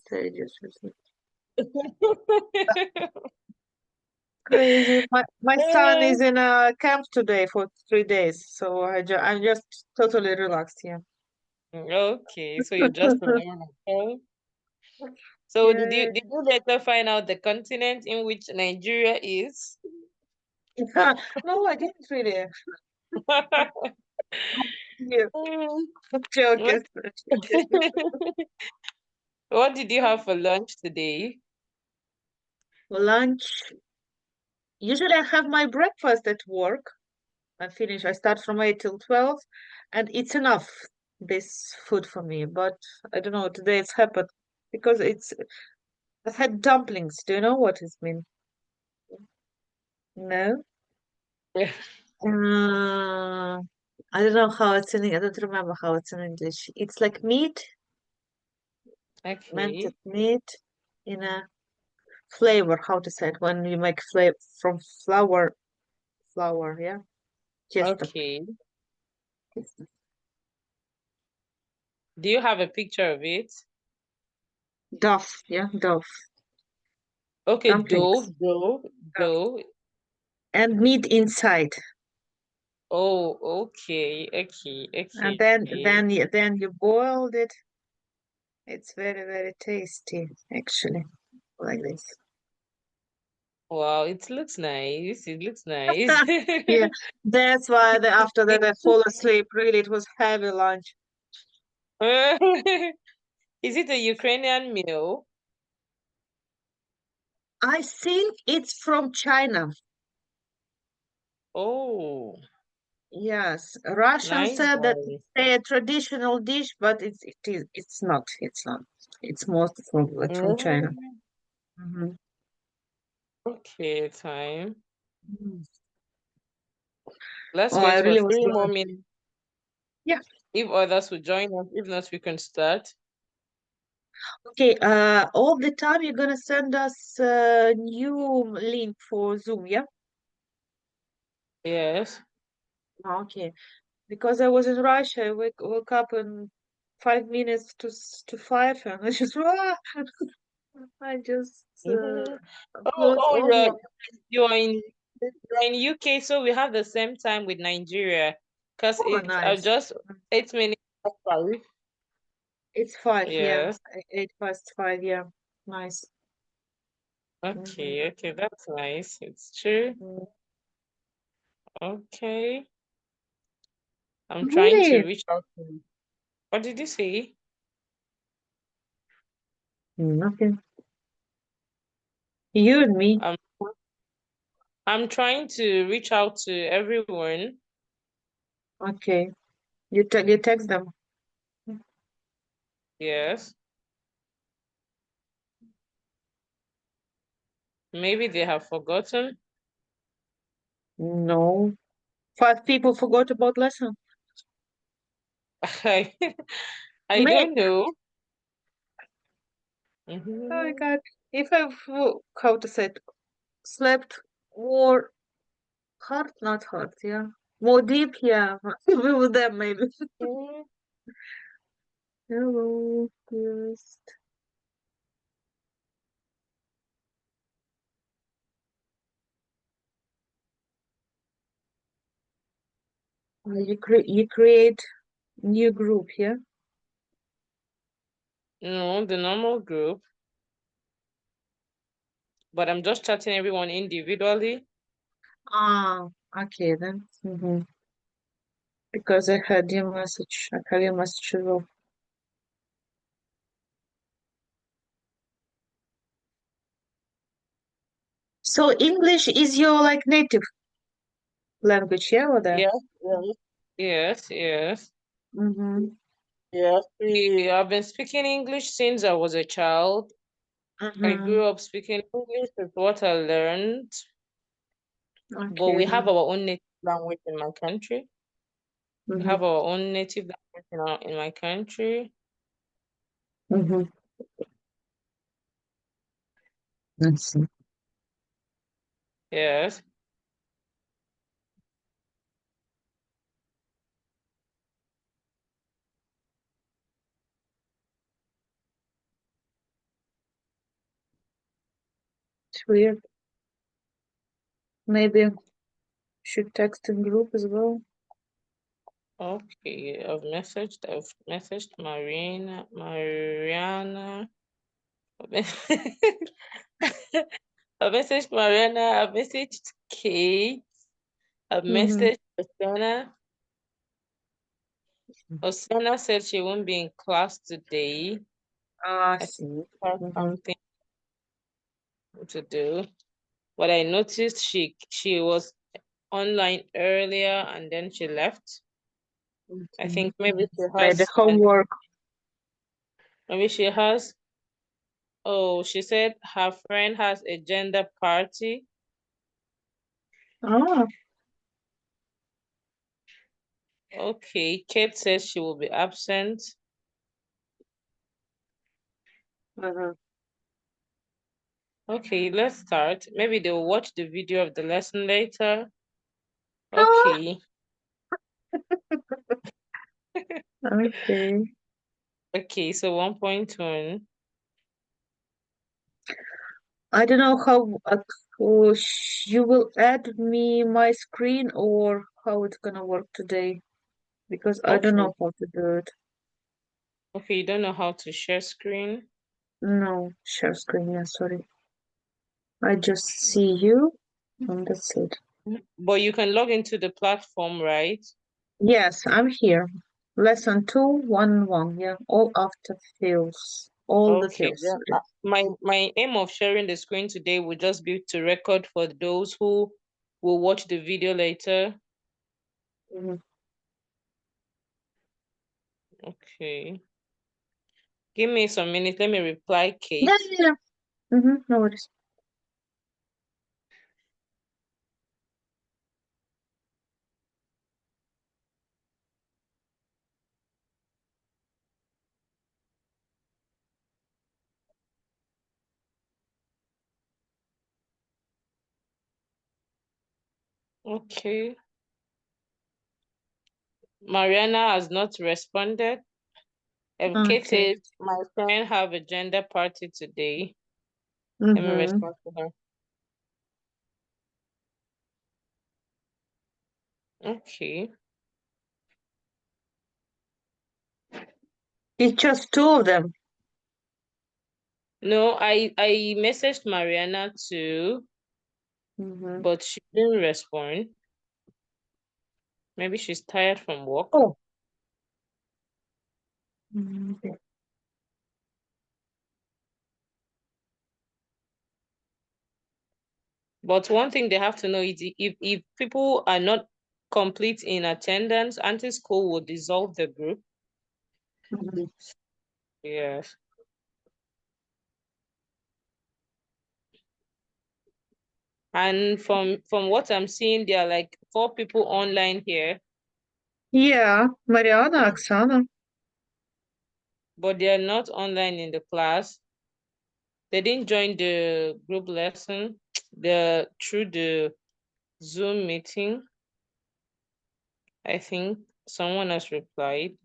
stages. Crazy. My son is in a camp today for 3 days, so I'm just totally relaxed here. Okay, so you're just alone at home. So did Yeah. you later find out the continent in which Nigeria is? No, I didn't really. Yeah, Mm, joking. What what did you have for lunch today? For lunch, usually I have my breakfast at work. I finish. I start from 8 till 12, and it's enough, this food for me. But I don't know, today it's happened because I had dumplings. Do you know what it means? No? Uh, I don't know how it's I don't remember how it's in English. It's like meat, melted Okay, meat in a flavor. How to say it? When you make flavor from flour, yeah? Just okay. Do you have a picture of it? Duff, yeah, Duff. Okay, Dumplings. dough. And meat inside. Oh, And okay. then you boiled it. It's very, very tasty, actually, like this. Wow, it looks nice. It looks nice. Yeah, that's why after that I fall asleep. Really, it was heavy lunch. Is it a Ukrainian meal? I think it's from China. Oh, Yes, Russian nice said that one. it's a traditional dish, but it's not. It's not. It's most from like from China. Mm, Hmm. okay, time. Mm. Let's Oh, I wait for really was 3 more minutes. yeah. If others will join us, if not, we can start. Okay. All the time you're gonna send us a new link for Zoom, yeah? Yes. Okay. Because I was in Russia, I woke up in 5 minutes to five, and I just I just Mhm. closed Oh, all the. you're in UK, so we have the same time with Nigeria, because Oh, it's nice. just 8 minutes after. It's five, yeah. Yes. 5:08, yeah. Nice. Okay, Hmm. okay, that's nice. It's true. Mm. Okay. I'm trying to Really? reach out to you. What did you say? Nothing. You and me. Um, I'm trying to reach out to everyone. Okay. You text them. Yes. Maybe they have forgotten. No. Five people forgot about lesson. I I Me. don't know. Oh my Mhm. God. If how to say it, slept more hard, not hard, yeah. More deep, yeah. We were there maybe. Mm, Hello, yes. You create new group, yeah? no, the normal group, but I'm just chatting everyone individually. Ah, okay then. Because I had your message. I have your message as well. So English is your like native language, yeah, or there? Yes, yes. Mm-hmm. Yes. I've been speaking English since I was a child. I Mm-hmm. grew up speaking English. Is what I learned. But Okay we have then. our own native language in my country. We Mm-hmm. have our own native language in my country. Mm-hmm. I see. Yes. It's weird. Maybe should text in group as well. Okay, I've messaged Mariana. I've messaged Mariana, I've messaged Kate, I've Mm-hmm. messaged Oceana. Oceana said she won't be in class today. I I think see. she has Mm-hmm. something to do. But I noticed she was online earlier and then she left. I think maybe she Made the has homework. maybe she has. Oh, she said her friend has a gender party. Oh. Okay, Kate says she will be absent. Uh-huh. Okay, let's start. Maybe they'll watch the video of the lesson later. Ah, Okay. okay. Okay, so 1.1. I don't know how you will add me my screen or how it's gonna work today because I don't Okay. know how to do it. Okay, you don't know how to share screen. No, share screen, yeah, sorry. I just see you and that's it. But you can log into the platform, right? Yes, I'm here. Lesson 211, yeah. All after fields. All the Okay. fields. Then my aim of sharing the screen today will just be to record for those who will watch the video later. Mhm. Okay. Give me some minutes. Let me reply, Yeah, Kate. yeah, yeah. No worries. Okay. Mariana has not responded. Kate Okay. says, my friend have a gender party today. Let me Mm-hmm. respond to her. Okay. It's just two of them. No, I messaged Mariana too, Mm-hmm. but she didn't respond. Maybe she's tired from work. Oh. Mhm. But one thing they have to know is if people are not complete in attendance, anti-school will dissolve the group. Mhm. Yes. And from what I'm seeing, there are like 4 people online here, Yeah, Mariana, Oksana. but they are not online in the class. They didn't join the group lesson the through the Zoom meeting. I think someone has replied.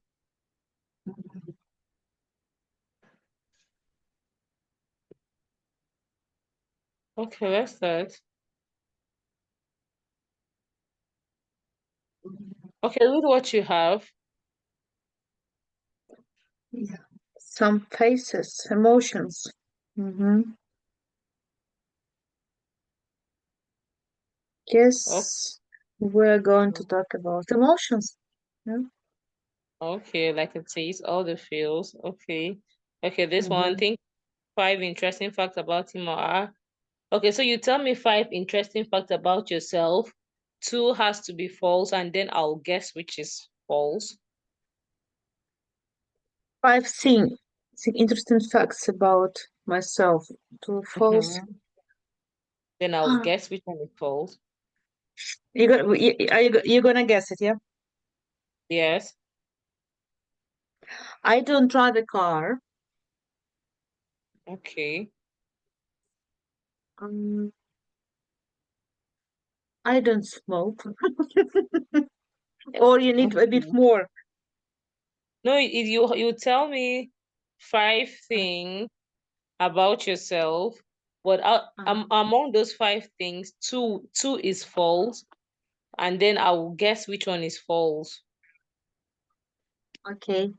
Okay, let's start. Okay, read what you have. Yeah. Some faces, emotions. Mm-hmm. Oh, Yes, we're going to talk about emotions. Yeah. okay, like it says, all the feels. Okay. Okay, this one. Mm-hmm. Think 5 interesting facts about him or her. Okay, so you tell me 5 interesting facts about yourself. 2 has to be false, and then I'll guess which is false. I've seen interesting facts about myself. True, false. Mhm. Then I'll guess which one is false. You gonna guess it? Yeah. Yes. I don't drive a car. Okay. Um, I don't smoke. Or you need a bit Okay. more. No, if you tell me 5 things about yourself, But among those five things, two is false, and then I will guess which one is false. Okay.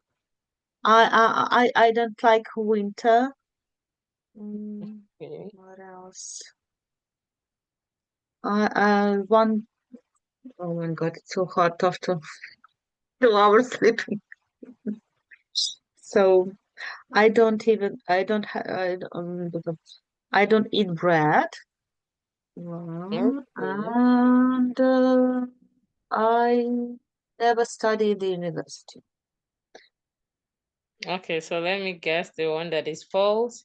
I don't like winter. Okay. What else? I want. Oh my God, it's so hard after 2 hours sleeping. So I don't even. I don't eat bread. Okay. And I never studied the university. Okay, so let me guess the one that is false.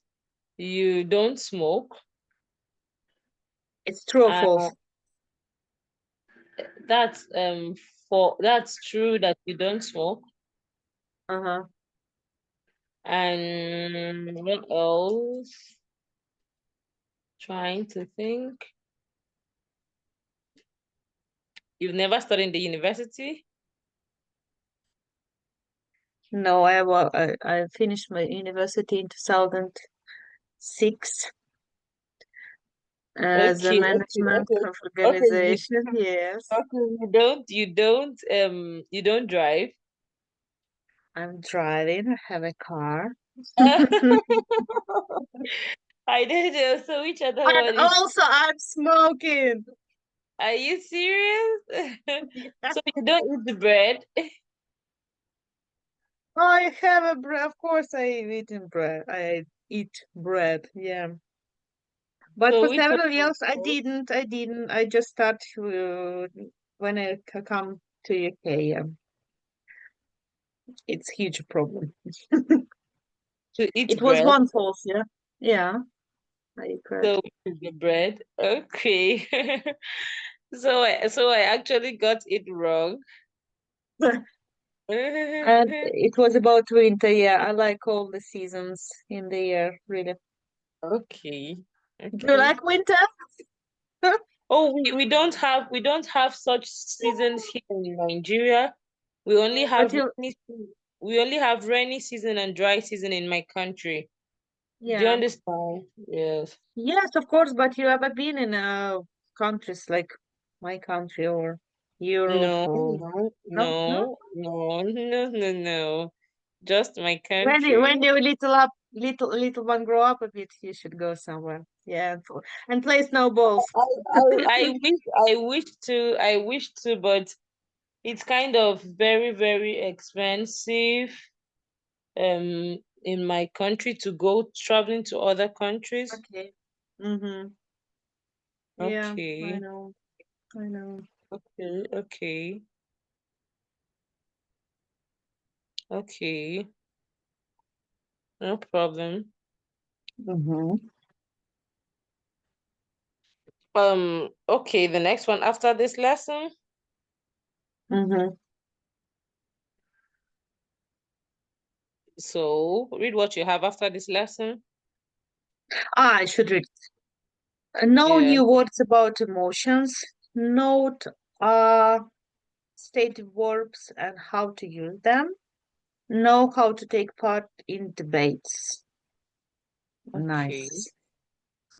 You don't smoke. It's true or Uh, false? that's that's true that you don't smoke. Uh-huh. And what else? Trying to think. You've never studied in the university? No, I finished my university in 2006 as a Okay, okay, management okay. of Okay, organization. Yes, you don't drive. I'm driving. I have a car. I don't know. So which other And one is? also I'm smoking. Are you serious? Yeah. So you don't eat the bread? I have a bread. Of course, I eat bread. I eat bread. Yeah. But So for which one several is years, I false? didn't. I didn't. I just started when I come to UK. It's huge problem. To eat It was bread? one false, yeah. Yeah, I So correct. which is the bread? Okay. So I actually got it wrong. And it was about winter, yeah. I like all the seasons in the year, really. Okay. Do you Okay. like winter? Oh, we don't have such seasons here in Nigeria. We only But have you, we only have rainy season and dry season in my country. Do you yeah. understand? Yes. Yes, of course, but you ever been in countries like my country or Europe No, or no, no, no? no, no, no, no, no. Just my When country. you little one grow up a bit, you should go somewhere. Yeah, and play snowballs. I wish to, but it's kind of very, very expensive in my country to go traveling to other countries. Okay. Mm-hmm. Yeah, I Okay, know. I know. okay, okay, okay. No problem. Mm-hmm. Okay, the next one after this lesson. Mm-hmm. So read what you have after this lesson. Ah, I should read. Know Yeah. new words about emotions. Note stative verbs and how to use them. Know how to take part in debates. Okay. Nice.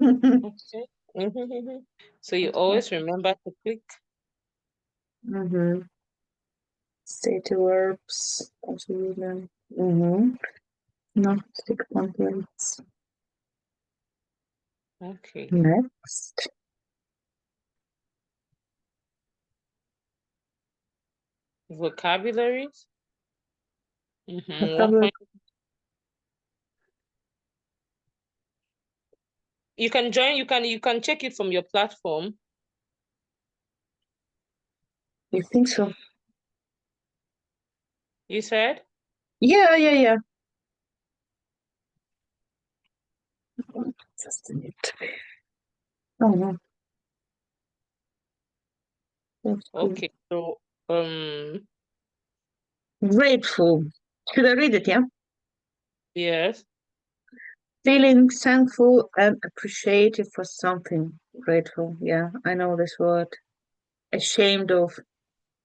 Okay. So you always remember to click. Mm-hmm. Stative verbs. Also use them. Mm-hmm. Not stick words. Okay. Next. Vocabularies. One Vocabulary. point. You can join. You can check it from your platform. You think so? You said. Yeah, yeah, yeah. Just a minute. Oh no, that's good. Okay. So Grateful. Should I read it? Yeah. yes. Feeling thankful and appreciative for something. Grateful. Yeah, I know this word. Ashamed of.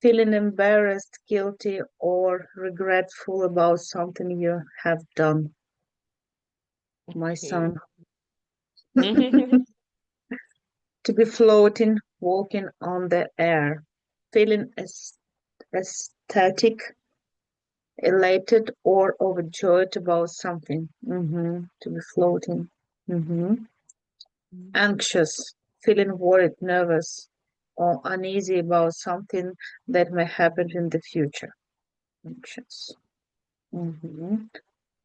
Feeling embarrassed, guilty, or regretful about something you have done. My Okay. son. To be floating, walking on the air, feeling ecstatic, elated, or overjoyed about something. To be floating. Anxious, feeling worried, nervous, or uneasy about something that may happen in the future. Anxious.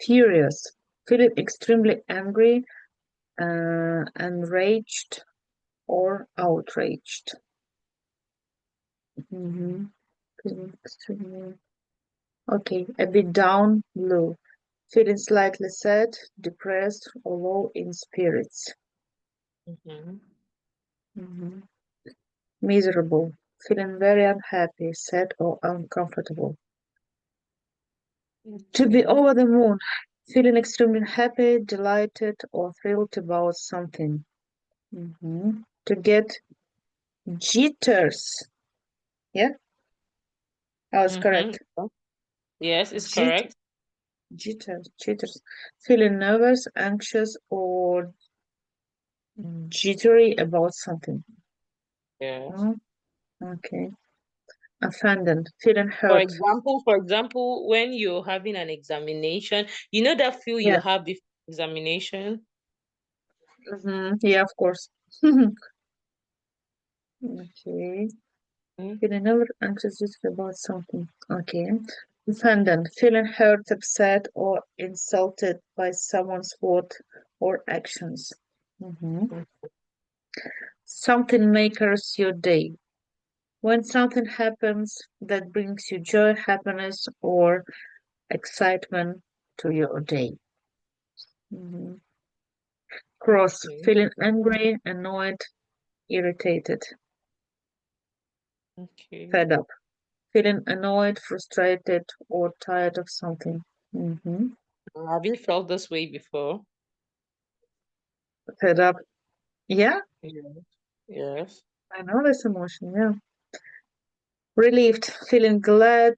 Furious, feeling extremely angry, enraged, or outraged. Feeling extremely. Okay, a bit down, low. Feeling slightly sad, depressed, or low in spirits. Miserable, feeling very unhappy, sad, or uncomfortable. To be over the moon, feeling extremely happy, delighted, or thrilled about something. To get jitters. Yeah, I was correct. Yes, it's Jit correct. jitters. Feeling nervous, anxious, or jittery about something. Yes. Okay. Offended, feeling For hurt. example, when you're having an examination, you know that feel you Yeah. have before examination? Yeah, of course. Okay. Mm. Feeling nervous, anxious, jittery about something. Okay. Offended, feeling hurt, upset, or insulted by someone's word or actions. Something makes your day. When something happens that brings you joy, happiness, or excitement to your day. Cross, Okay. feeling angry, annoyed, irritated, Okay. fed up, feeling annoyed, frustrated, or tired of something. Have you felt this way before? Fed up. Yeah, Yes. Yes. I know this emotion. Yeah. Relieved, feeling glad,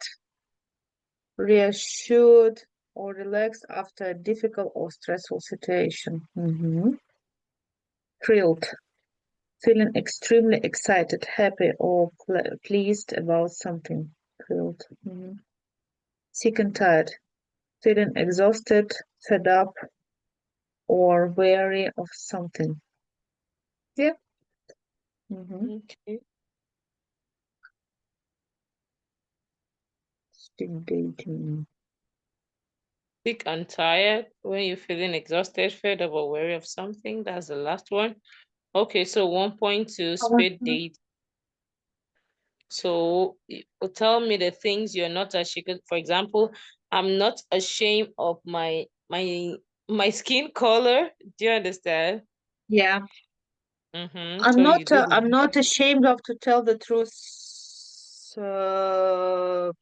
reassured, or relaxed after a difficult or stressful situation. Thrilled, feeling extremely excited, happy, or pleased about something. Thrilled. Sick and tired, feeling exhausted, fed up, or weary of something. Yeah. Okay. Still dating. Sick and tired when you're feeling exhausted, fed up, or weary of something. That's the last one. Okay, so 1.2 speed date. So tell me the things you're not ashamed. For example, I'm not ashamed of my skin color. Do you understand? Yeah. So you do I'm not ashamed of to tell the truth to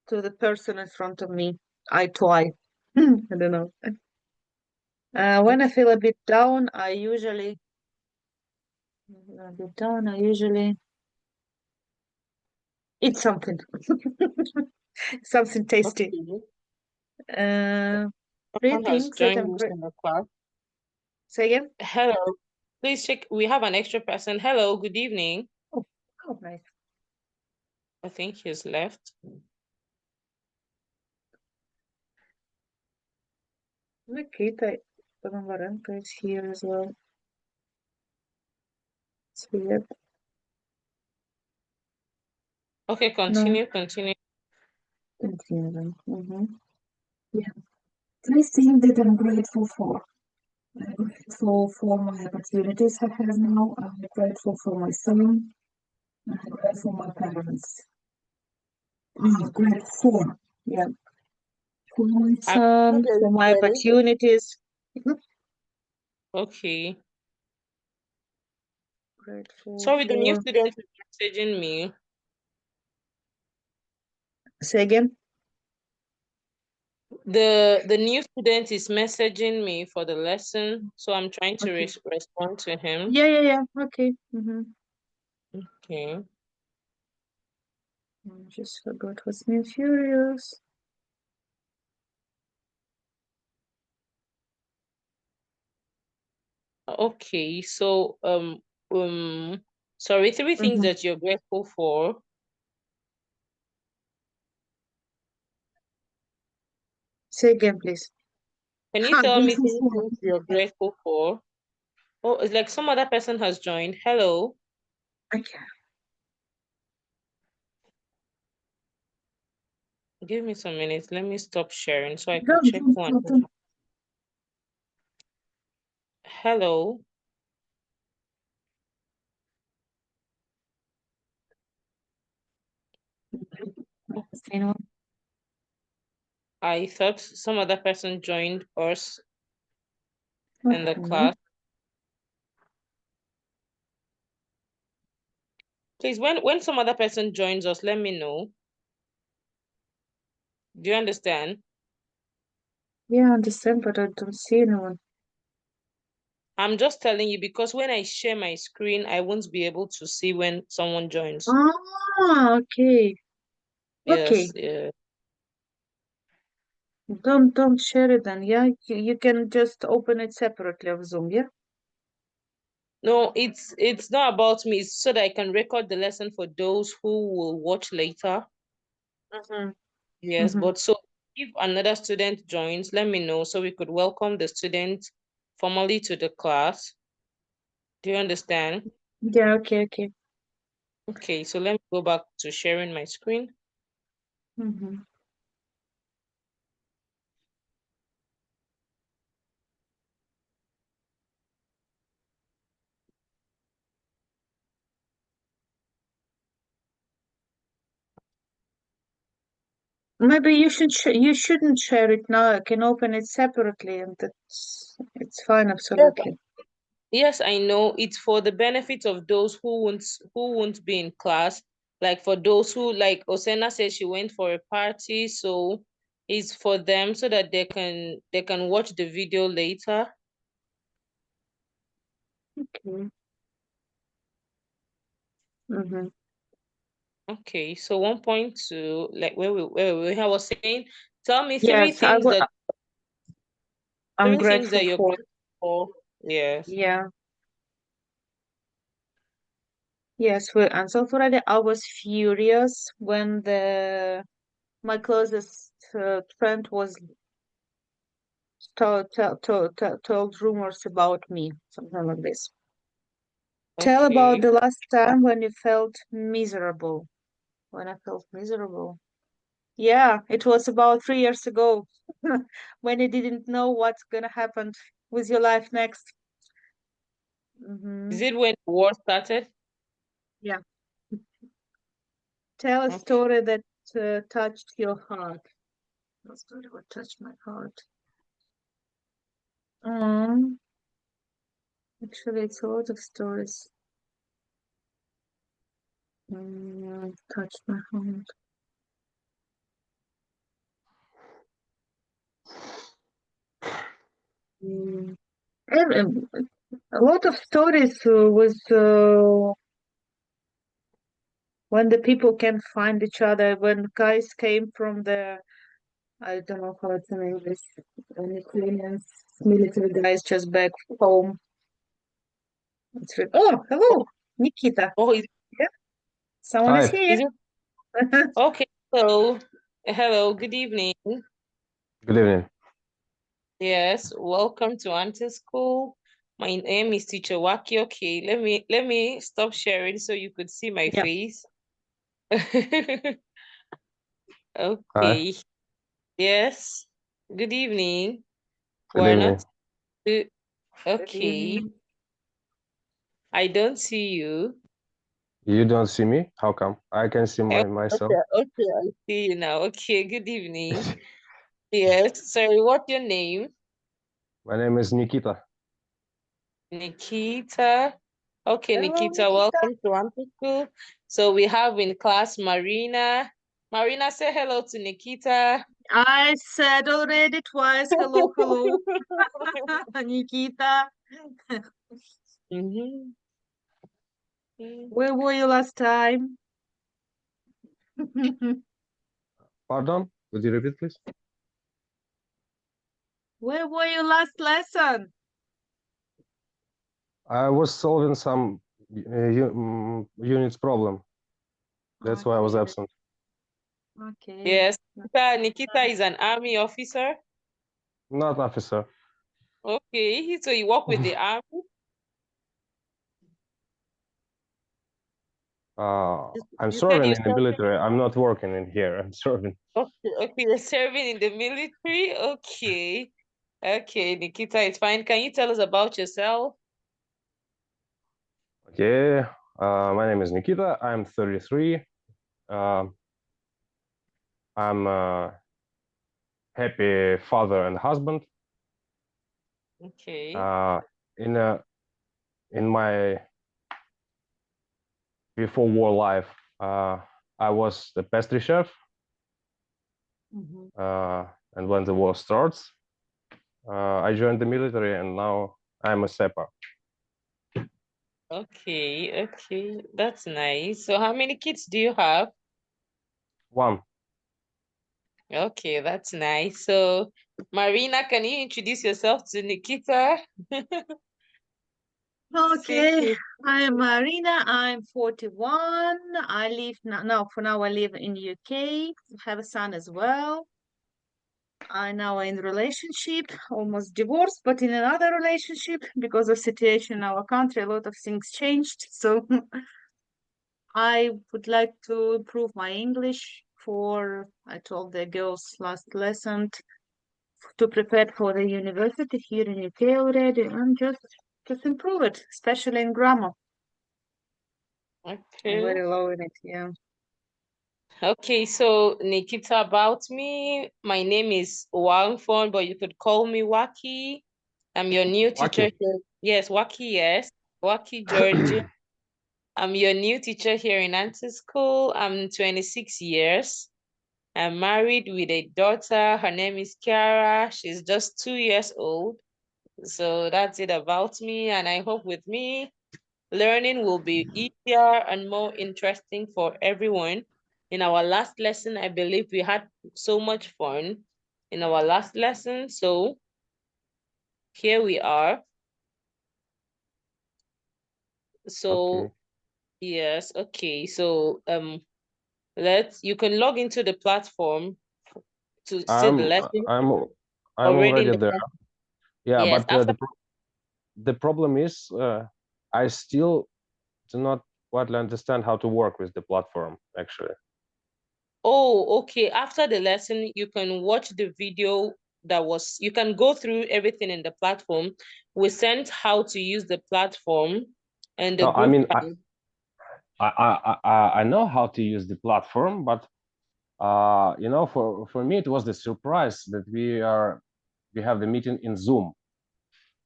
the person in front of me, eye to eye. I don't know. When I feel a bit down, I usually eat something, something tasty. Three Someone has things that I'm joined us great. in the class. Say again. Hello. Please check. We have an extra person. Hello, good evening. Oh, oh, nice. I think he's left. Nikita Panamarenko is here as well. It's weird. Okay, No, continue. continue then. Yeah. Three things that I'm grateful for. I'm grateful for my opportunities I have now. I'm grateful for my son. I'm grateful for my parents. I'm grateful for, yeah, for my I'm son, not very for my clearly. opportunities. Okay. Grateful Sorry, the new for. student is messaging me. Say again. The new student is messaging me for the lesson, so I'm trying to Okay. respond to him. Yeah. Okay. Okay. I just forgot what's new furious. Okay, so sorry, three things Mhm. that you're grateful for. Say again, please. Can you I'm tell me grateful three for. things you're grateful for? Oh, it's like some other person has joined. Hello. Okay. Give me some minutes. Let me stop sharing so I could Don't, check don't, one. don't, don't. Hello. You know, I thought some other person joined us in the okay. class. Please, when some other person joins us, let me know. Do you understand? Yeah, I understand, but I don't see anyone. I'm just telling you because when I share my screen, I won't be able to see when someone joins. Ah, okay. Yes, Okay. yeah. Don't share it then. Yeah, you can just open it separately of Zoom. Yeah. No, it's not about me. It's so that I can record the lesson for those who will watch later. Mm-hmm. Yes, Mm-hmm. but so if another student joins, let me know so we could welcome the student formally to the class. Do you understand? Yeah. Okay. Okay. Okay, so let me go back to sharing my screen. Mm-hmm. Maybe you shouldn't share it now. I can open it separately, and it's fine. Yes, Absolutely. yes, I know it's for the benefit of those who won't be in class. Like for those who, like Osena said, she went for a party, so it's for them so that they can watch the video later. Okay. Mm-hmm. Okay, so 1.2, like where I was saying, tell me Yes, I'm three things that grateful you're for. grateful for. Yes. Yeah. Yes, we answered already. I was furious when the my closest friend was told rumors about me, something like this. Tell about Okay. the last time when you felt miserable. When I felt miserable. Yeah, it was about 3 years ago when you didn't know what's gonna happen with your life next. Is Hmm. it when the war started? Yeah. Tell a Okay. story that touched your heart. A story that touched my heart. Mm, actually, it's a lot of stories. Touched my heart. Mm. And, a lot of stories with when the people can find each other, when guys came from the, I don't know how it's in English, Lithuanians, military guys just back home. Oh, Oh, hello, Nikita. oh, Yeah, someone is Hi, here. is it okay? Hello, good evening. good evening. Yes, welcome to Ante School. My name is Teacher Waki. Okay, let me stop sharing so you could see my Yeah. face. Hi, Okay. Yes. Good evening. good We're evening. not uh, Good okay. evening. I don't see you. You don't see me? How come? I can see Okay, myself. okay, I see you now. Okay, good evening. Yes, sorry, what's your name? My name is Nikita. Nikita. Okay, Hello, Nikita, Nikita. welcome to Auntie School. So we have in class Marina. Marina, say hello to Nikita. I said already twice, hello, hello, Nikita. Mhm. Where were you last time? Pardon? Would you repeat, please? Where were you last lesson? I was solving some units problem. That's why I was Okay, absent. okay. Yes, Nikita is an army officer. Not officer. Okay, so you work with the army. I'm You said serving you're in the military. I'm not working in here. I'm serving. okay, you're serving in the military. Okay. Okay, Nikita, it's fine. Can you tell us about yourself? Okay. My name is Nikita. I'm 33. I'm a happy father and husband. Okay. In my before war life, I was the pastry chef. Mhm. And when the war starts, I joined the military, and now I'm a SEPA. Okay, okay. That's nice. So how many kids do you have? One. Okay, that's nice. So Marina, can you introduce yourself to Nikita? Okay, Since I'm Marina. I'm 41. I live now, for now, I live in UK. Have a son as well. I now in relationship, almost divorced, but in another relationship because of situation in our country, a lot of things changed. So I would like to improve my English for, I told the girls last lesson to prepare for the university here in UK already and just improve it, especially in grammar. I'm okay. very low in it, yeah. Okay, so Nikita, about me, my name is Wangfon, but you could call me Waki. I'm your new teacher Lucky. here. Yes, Waki, yes. Waki Georgia. I'm your new teacher here in Ante School. I'm 26 years. I'm married with a daughter. Her name is Kiara. She's just 2 years old. So that's it about me. And I hope with me, learning will be easier and more interesting for everyone. In our last lesson, I believe we had so much fun in our last lesson. So here we are. So Okay. yes, okay. So you can log into the platform to see the I'm lesson I'm I'm already in already the there. Yeah, yes. but After the problem is I still do not quite understand how to work with the platform actually. oh, okay. After the lesson, you can watch the video you can go through everything in the platform. We sent how to use the platform and the No, I group mean chat. I know how to use the platform, but for me it was the surprise that we have the meeting in Zoom,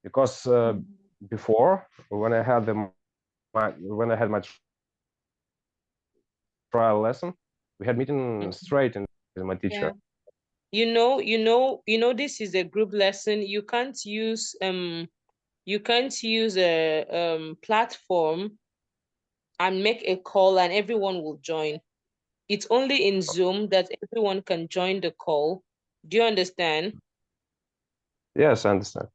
because before when I had my trial lesson, we had meeting straight in with my teacher. Yeah. This is a group lesson. You can't use a platform and make a call and everyone will join. It's only in Zoom that everyone can join the call. Do you understand? Yes, I understand.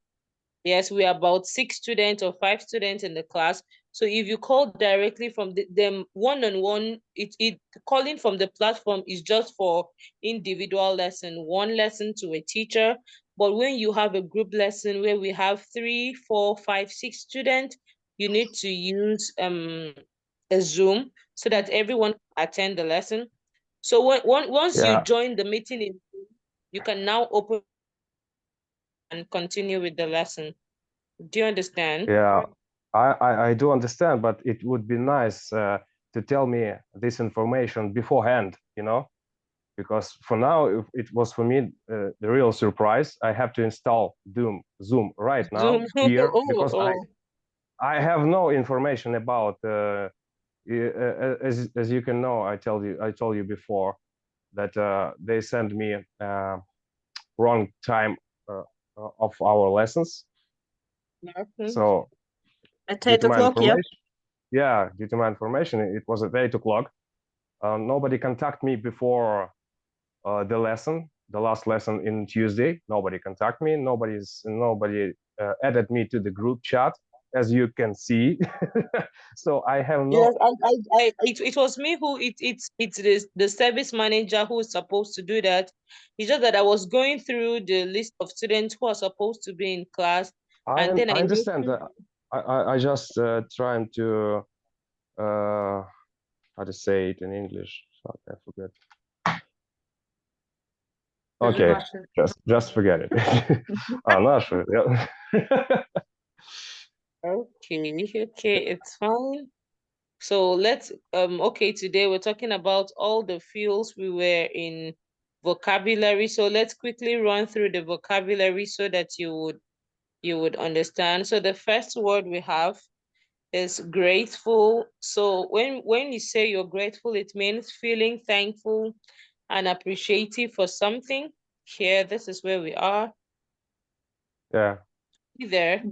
Yes, we are about 6 students or 5 students in the class. So if you call directly from them one-on-one, it calling from the platform is just for individual lesson, one lesson to a teacher. But when you have a group lesson where we have 3, 4, 5, 6 students, you need to use a Zoom so that everyone can attend the lesson. So once you Yeah, join the meeting, you can now open and continue with the lesson. Do you understand? yeah, I do understand, but it would be nice to tell me this information beforehand, because for now it was for me the real surprise. I have to install Zoom right now Zoom. here Oh, because I oh. I have no information about as you can know. I told you before that they send me wrong time of our lessons. Okay. So At due 8 to my o'clock, yeah. information, yeah, due to my information, it was at 8 o'clock. Nobody contact me before the lesson, the last lesson in Tuesday. Nobody contact me. Nobody added me to the group chat as you can see. So I have no. Yes, it was me who it's the service manager who is supposed to do that. It's just that I was going through the list of students who are supposed to be in class, and then I I understand noticed. that. I just trying to how to say it in English. Fuck, I forget. Okay, Russian. just forget it. Наша. Yeah. Okay, it's fine. So let's okay, today we're talking about all the fields we were in vocabulary. So let's quickly run through the vocabulary so that you would understand. So the first word we have is grateful. So when you say you're grateful, it means feeling thankful and appreciative for something. Here, this is where we are. Yeah. You there?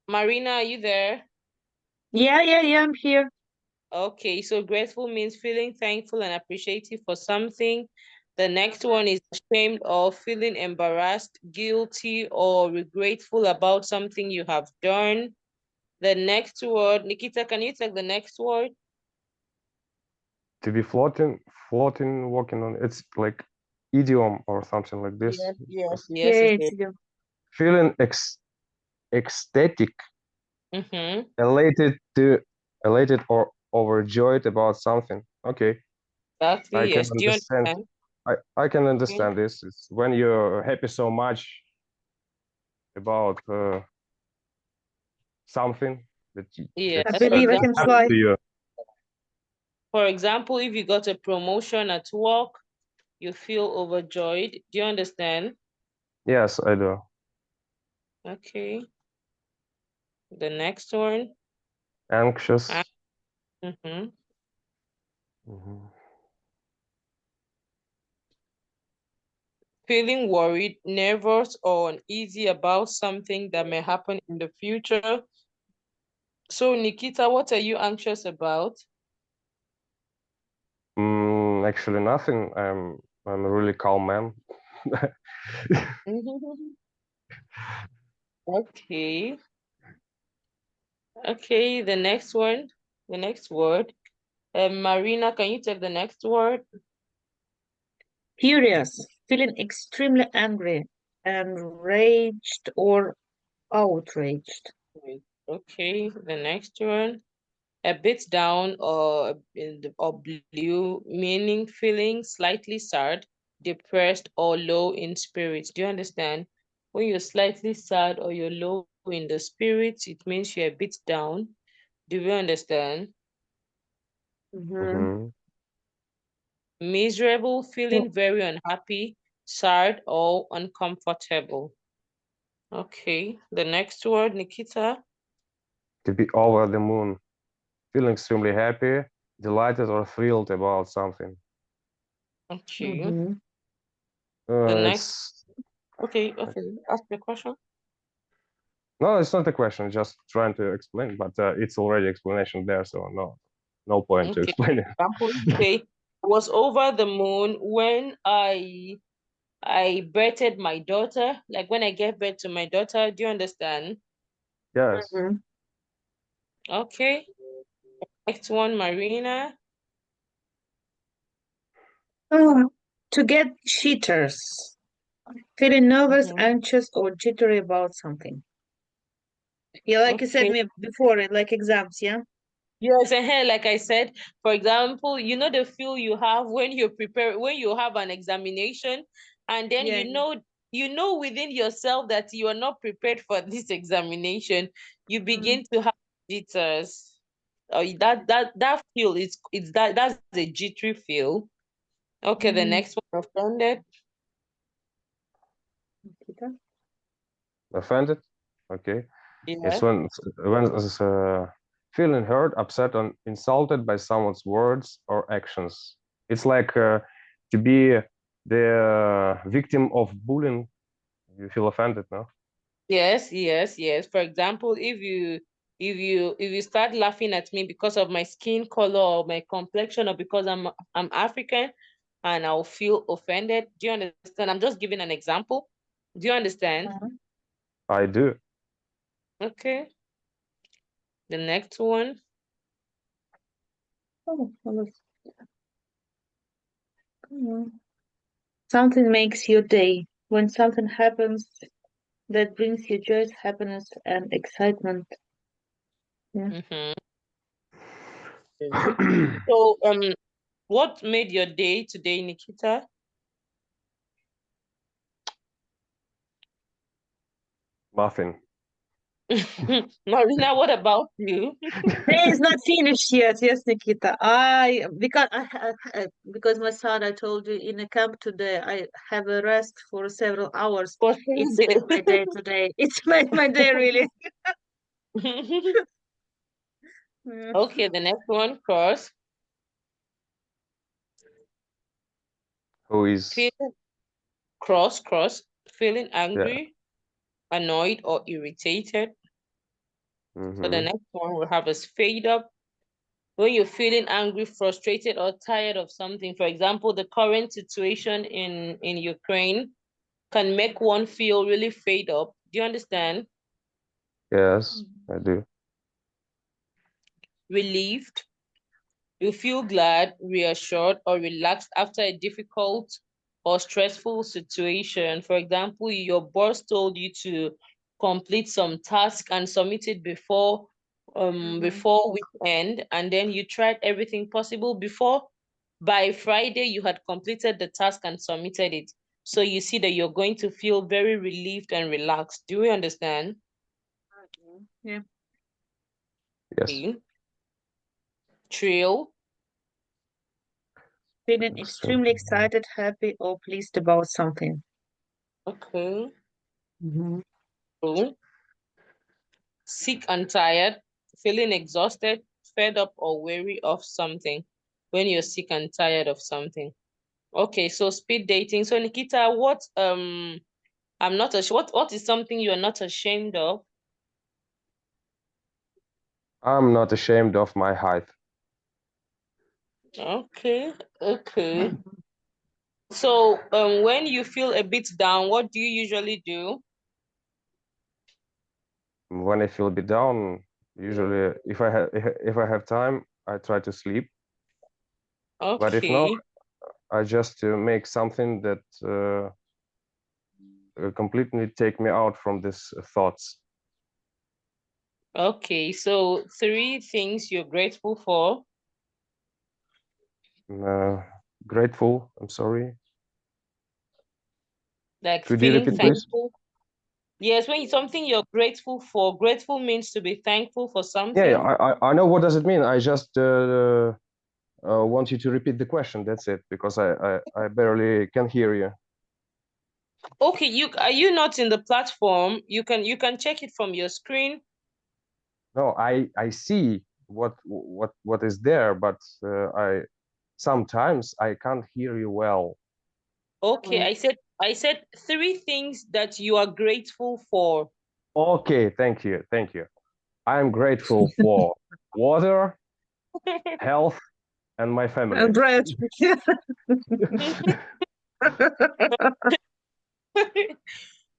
Marina, are you there? Yeah, I'm here. Okay, so grateful means feeling thankful and appreciative for something. The next one is ashamed or feeling embarrassed, guilty, or regretful about something you have done. The next word, Nikita, can you take the next word? To be floating, walking on. It's like idiom or something like this. Yes, Yeah, it it's is. you. Feeling ecstatic, Mm-hmm. elated or overjoyed about something. Okay, I Exactly, can yes. Do you understand. understand? I can Okay. understand this. It's when you're happy so much about something that Yes. I that's believe I can happened fly. to you. For example, if you got a promotion at work, you feel overjoyed. Do you understand? Yes, I do. Okay. The next one. Anxious. Mm-hmm. Mhm. Feeling worried, nervous, or uneasy about something that may happen in the future. So, Nikita, what are you anxious about? Actually, nothing. I'm a really calm man. Okay. Okay, the next one, the next word. Marina, can you take the next word? Furious, feeling extremely angry, enraged or outraged. Okay, the next one. A bit down or or blue, meaning feeling slightly sad, depressed, or low in spirits. Do you understand? When you're slightly sad or you're low in the spirits, it means you're a bit down. Do you understand? Mm-hmm. Mhm. Miserable, feeling very unhappy, sad, or uncomfortable. Okay, the next word, Nikita. To be over the moon, feeling extremely happy, delighted, or thrilled about something. Okay, Mm-hmm. the next. It's Okay, ask the question. no, it's not a question. Just trying to explain, but it's already explanation there, so no point to Okay. explain it. Example, you say I was over the moon when I birthed my daughter. Like when I gave birth to my daughter. Do you understand? Yes, Mm-hmm. Okay. Next one, Marina. Oh, to get cheaters, feeling nervous, Mhm. anxious, or jittery about something. Yeah, like you said Okay. me before, like exams, yeah? Yes, and here, like I said, for example, you know the feel you have when you prepare when you have an examination, and then Yeah. you know within yourself that you are not prepared for this examination. You Mm-hmm. begin to have jitters. That feel it's that's a jittery feel. Okay, the Mm-hmm. next one, offended. offended. Okay, it's Yeah. when it's, feeling hurt, upset, and insulted by someone's words or actions. It's like to be the victim of bullying. You feel offended, no? Yes. For example, if you start laughing at me because of my skin color or my complexion or because I'm African and I'll feel offended. Do you understand? I'm just giving an example. Do you understand? Mhm. I do. Okay. The next one. Oh, come on. Something makes your day. When something happens that brings you joy, happiness, and excitement. Mm-hmm. So, what made your day today, Nikita? Muffin. Marina, what about you? Day is not finished yet. Yes, Nikita. Because my son, I told you in a camp today, I have a rest for several hours. For It's made my day today. It's made my day really. Yeah. Okay, the next one, cross. Who is? Feeling cross, feeling Yeah. angry, annoyed, or irritated. So the Mhm. next one we have is fade up. When you're feeling angry, frustrated, or tired of something. For example, the current situation in Ukraine can make one feel really fed up. Do you understand? Yes, I do. Relieved. You feel glad, reassured, or relaxed after a difficult or stressful situation. For example, your boss told you to complete some task and submit it before weekend, and then you tried everything possible before by Friday you had completed the task and submitted it. So you see that you're going to feel very relieved and relaxed. Do you understand? Yeah. Yes. Okay. Thrill. Feeling So, extremely excited, happy, or pleased about something. Okay. Mhm. Cool. Sick and tired, feeling exhausted, fed up, or weary of something. When you're sick and tired of something. Okay, so speed dating. So Nikita, I'm not what is something you're not ashamed of? I'm not ashamed of my height. Okay, okay. So when you feel a bit down, what do you usually do? When I feel a bit down, usually if I have time, I try to sleep. But if not, Okay, I just make something that completely take me out from these thoughts. okay. So 3 things you're grateful for. Uh, Grateful. I'm sorry. Like Could you feeling repeat, please? thankful. Yes, when it's something you're grateful for, grateful means to be thankful for Yeah, something. I know what does it mean. I just want you to repeat the question. That's it, because I barely can hear you. Okay, are you not in the platform? You can check it from your screen. No, I see what is there, but I sometimes I can't hear you well. Okay, I said 3 things that you are grateful for. Okay, thank you, thank you. I'm grateful for water, health, and my family. Bread.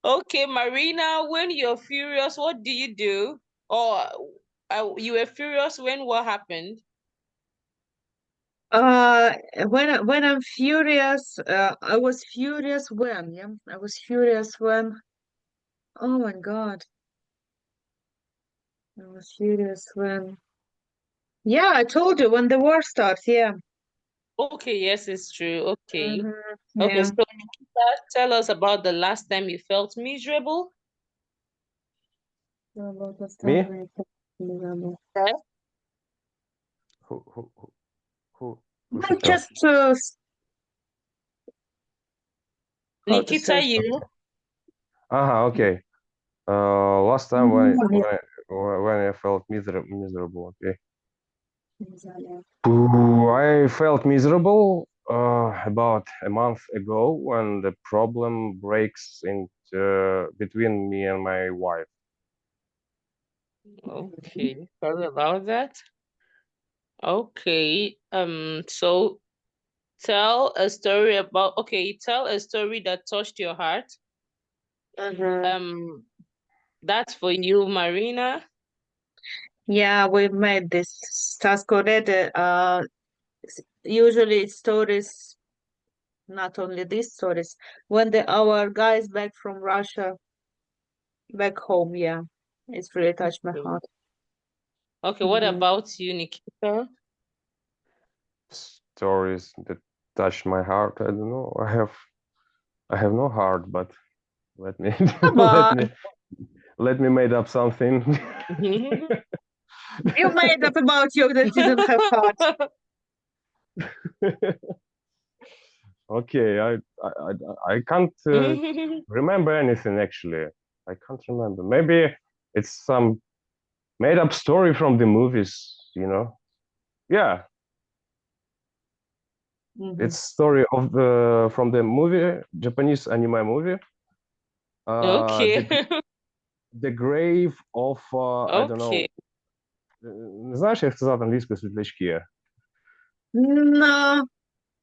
Okay, Marina, when you're furious, what do you do? Or you were furious when what happened? Uh, when I'm furious, I was furious when, yeah, I was furious when. Oh my God, I was furious when. Yeah, I told you when the war starts. Yeah. Okay, yes, it's true. Okay. Okay, Yeah. so Nikita, tell us about the last time you felt miserable. Me? Okay. Who who who who who Well, should talk? just how to Nikita, say. you. Okay. Last time when I felt miserable. Okay. Ooh, I felt miserable about a month ago when the problem breaks into between me and my wife. Okay, sorry about that. Okay. So tell a story that touched your heart. Mhm. Um, that's for you, Marina. Yeah, we made this task already. Usually it's stories, not only these stories. When our guys back from Russia, back home, yeah, it's really touched my Okay. heart. Okay, what Mhm. about you, Nikita? Stories that touch my heart. I don't know. I have no heart, but let me Come let on, me let me made up something. you made up about you that you don't have heart. Okay, I can't remember anything actually. I can't remember. Maybe it's some made up story from the movies, you know. Yeah, Mhm. it's story of the from the movie, Japanese anime movie. Okay. The grave of I don't know. Okay. Знаєш, як сказати англійською світлячки? No,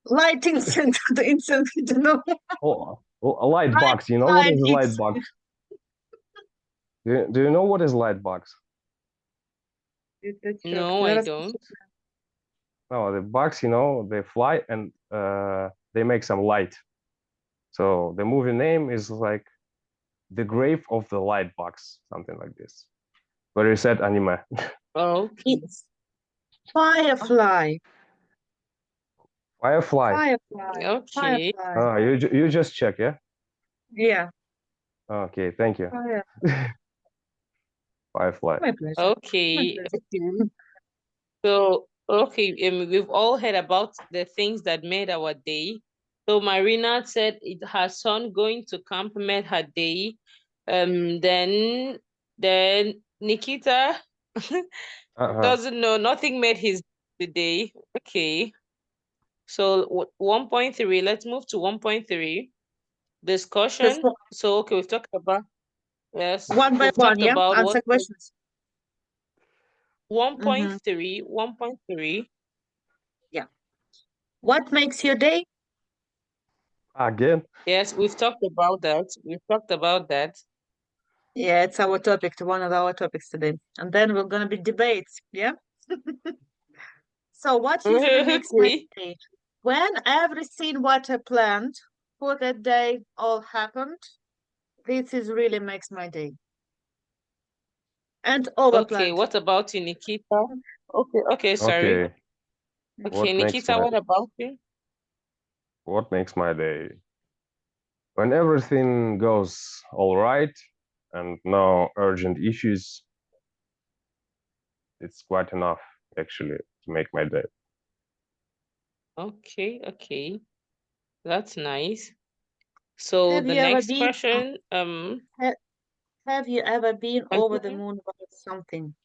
light instant, the instant, I don't know. Oh, a light Light, box. You know what light, is a light box? Do you know what is light box? No, I don't. No, the bugs, you know, they fly and they make some light. So the movie name is like The Grave of the Light Box, something like this. Very sad anime. Okay. It's Firefly. Firefly. Firefly. Okay. Firefly. You just check, yeah? Yeah. Okay, thank you. Fire. Firefly. My pleasure. My Okay. pleasure. Okay. So, okay, we've all heard about the things that made our day. So Marina said her son going to camp made her day. Then Nikita Uh-huh. doesn't know, nothing made his day. Okay. So 1.3, let's move to 1.3. Just Discussion. So okay, we've talked about, yes, one by we've one, talked yeah? about Answer what questions. 1.3, 1.3. Yeah. What makes your day? Again? Yes, we've talked about that. We've talked about that. Yeah, it's our topic, one of our topics today. And then we're gonna be debates, yeah? So what usually makes my Okay. day? When everything what I planned for that day all happened, this is really makes my day. And over Okay, planned. what about you, Nikita? Okay, sorry. Okay. Okay, Nikita, what about you? What makes my day? When everything goes all right and no urgent issues, it's quite enough actually to make my day. Okay, okay. That's nice. So Have the you ever next been question, have you ever been over the continue. moon about something?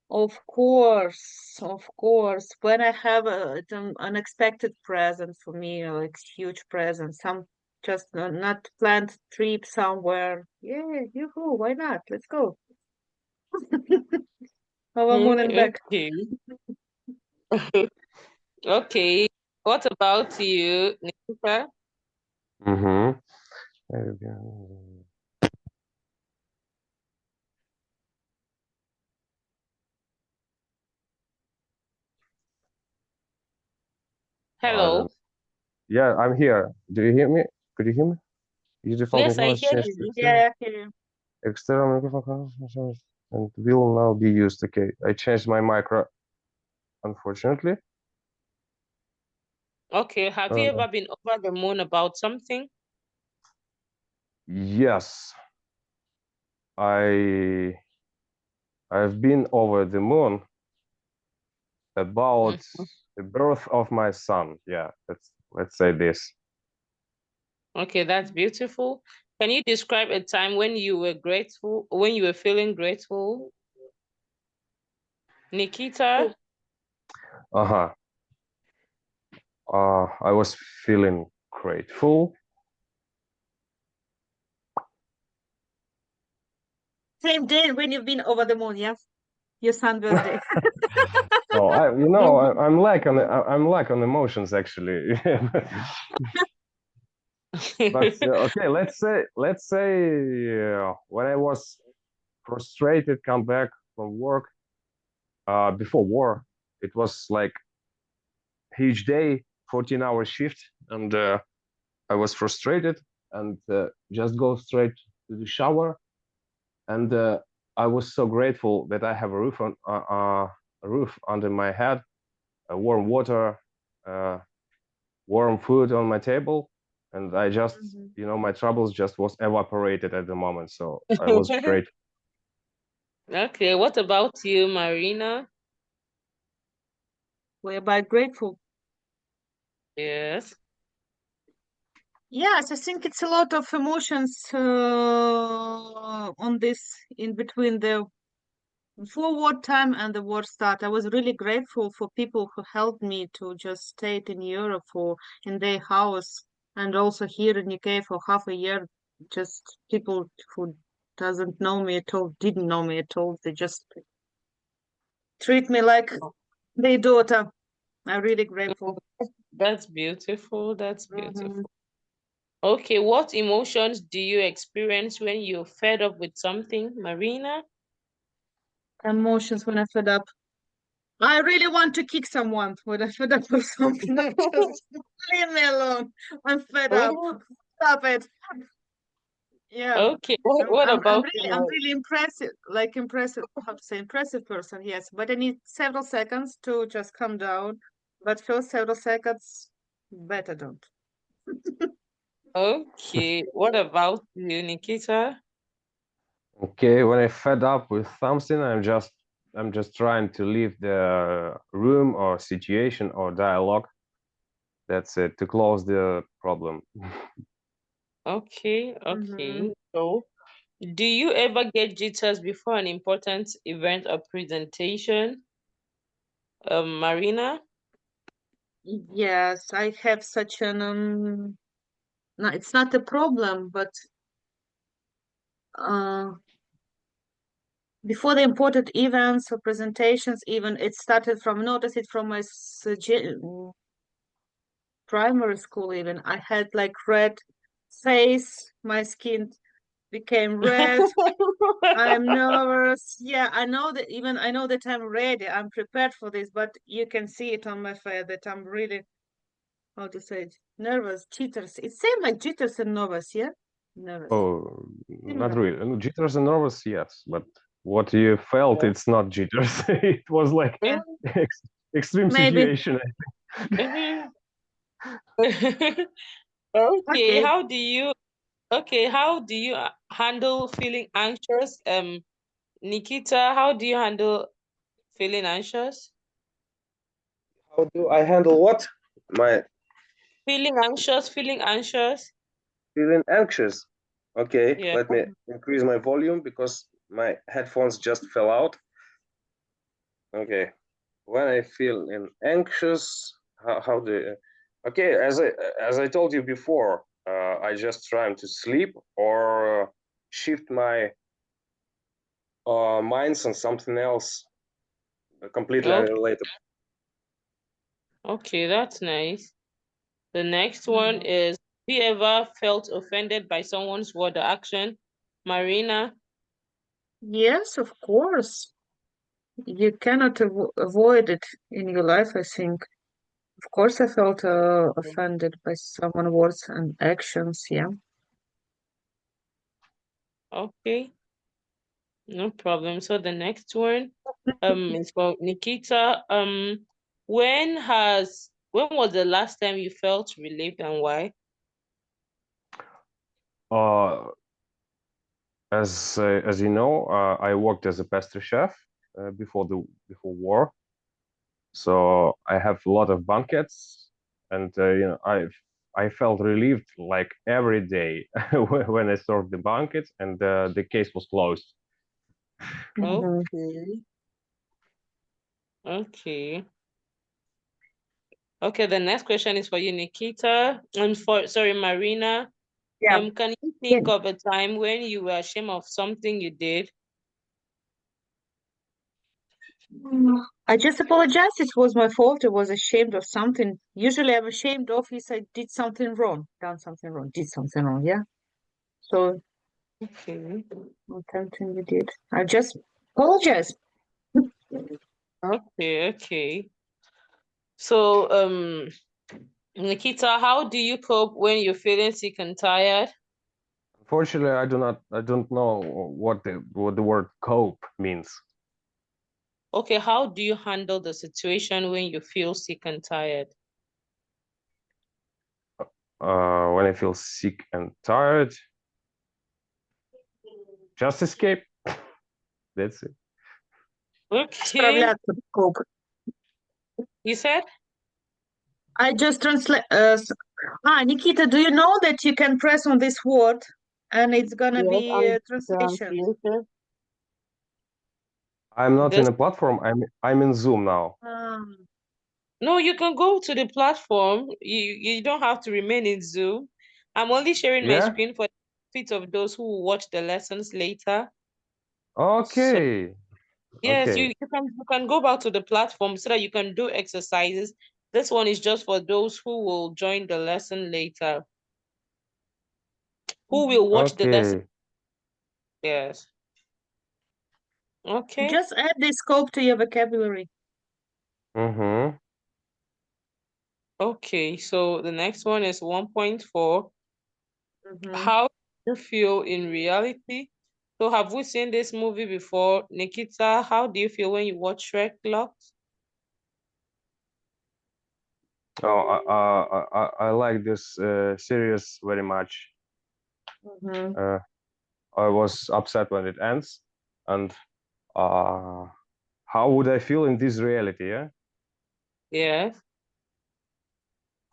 Of course, of course. When I have an unexpected present for me, like huge present, some just not planned trip somewhere. Yeah, yoo-hoo, why not? Let's go. Over moon and back. Okay. Okay. What about you, Nikita? Mm-hmm. I don't. Hello. Yeah, I'm here. Do you hear me? Could you hear me? Use default Yes, I microphone hear changed to you. Yeah, yeah. external microphone and will now be used. Okay, I changed my micro, unfortunately. Okay. Have you Uh, ever been over the moon about something? yes, I I've been over the moon about Mhm. the birth of my son. Yeah, let's say this. Okay, that's beautiful. Can you describe a time when you were grateful, when you were feeling grateful? Nikita? Uh-huh. I was feeling grateful. Same day when you've been over the moon, yeah? Your son's birthday. Oh, I'm lack on emotions actually. But okay, let's say when I was frustrated, come back from work. Before war, it was like huge day, 14-hour shift, and I was frustrated and just go straight to the shower. And I was so grateful that I have a roof under my head, warm water, warm food on my table, and I just, my troubles just was evaporated at the moment. So I was great. Okay, what about you, Marina? Whereby grateful. Yes. Yes, I think it's a lot of emotions on this in between the before war time and the war start. I was really grateful for people who helped me to just stay in Europe for in their house, and also here in UK for half a year. Just people who doesn't know me at all, didn't know me at all. They just treat me like their daughter. I'm really grateful. That's beautiful. That's beautiful. Mhm. Okay, what emotions do you experience when you're fed up with something, Marina? Emotions when I fed up. I really want to kick someone when I fed up with something. Just leave me alone. I'm fed up. Oh, Stop it. Yeah. okay, what about I'm you? really impressive, like impressive, how to say impressive person, yes. But I need several seconds to just calm down. But first several seconds, better don't. Okay, what about you, Nikita? Okay, when I fed up with something, I'm just trying to leave the room or situation or dialogue. That's it, to close the problem. Okay, okay. So, do you ever get jitters before an important event or presentation, Marina? Yes, I have such an no, it's not a problem, but uh before the important events or presentations, even it started from notice it from my primary school. Even I had like red face, my skin became red. I'm nervous. Yeah, I know that even I know that I'm ready. I'm prepared for this, but you can see it on my face that I'm really, how to say it, nervous, jitters. It's same like jitters and nervous, yeah? Nervous. Oh, not Similar. really. No, jitters and nervous, yes, but what you felt, Yeah. it's not jitters. It was like Yeah, ex extreme maybe. situation. Okay, Okay. how do you handle feeling anxious? Nikita, how do you handle feeling anxious? How do I handle what? My Feeling anxious. feeling anxious. Okay, Yeah. let me increase my volume because my headphones just fell out. Okay, when I feel anxious, how do okay, as I told you before, I just trying to sleep or shift my minds on something else completely Okay, unrelated. okay, that's nice. The next one Mhm. is, have you ever felt offended by someone's word or action? Marina? Yes, of course. You cannot avoid it in your life, I think. Of course, I felt offended by someone's words and actions. Yeah. Okay, no problem. So the next one is for Nikita. When was the last time you felt relieved and why? Uh, as you know, I worked as a pastry chef before war, so I have a lot of banquets, and I felt relieved like every day when I served the banquet and the case was closed. Mhm. Okay. Okay. Okay, the next question is for you, Nikita. Sorry, Marina. Yeah. Can you Yeah. think of a time when you were ashamed of something you did? I just apologize. It was my fault. I was ashamed of something. Usually, I'm ashamed of if I did something wrong, done something wrong, did something wrong. Yeah. So Okay. I'm tempting with it. I just apologize. Okay, okay. So, Nikita, how do you cope when you're feeling sick and tired? Unfortunately, I don't know what the word cope means. Okay, how do you handle the situation when you feel sick and tired? When I feel sick and tired, just escape. That's it. Okay, Справляться, cope. you said? I just translate. Nikita, do you know that you can press on this word and it's gonna Yes, be I'm translation? translator. I'm not in This a platform. I'm in Zoom now. No, you can go to the platform. You don't have to remain in Zoom. I'm only sharing my Yeah. screen for the benefit of those who will watch the lessons later. So Okay. yes, Okay. you can go back to the platform so that you can do exercises. This one is just for those who will join the lesson later, who will watch the lesson. Okay. Yes. Okay. Just add this scope to your vocabulary. Mm-hmm. Okay. So the next one is 1.4. Mhm. How do you feel in reality? So have we seen this movie before? Nikita, how do you feel when you watch Shrek Locks? Oh, I like this series very much. Mhm. I was upset when it ends, and how would I feel in this reality? Yeah. Yes.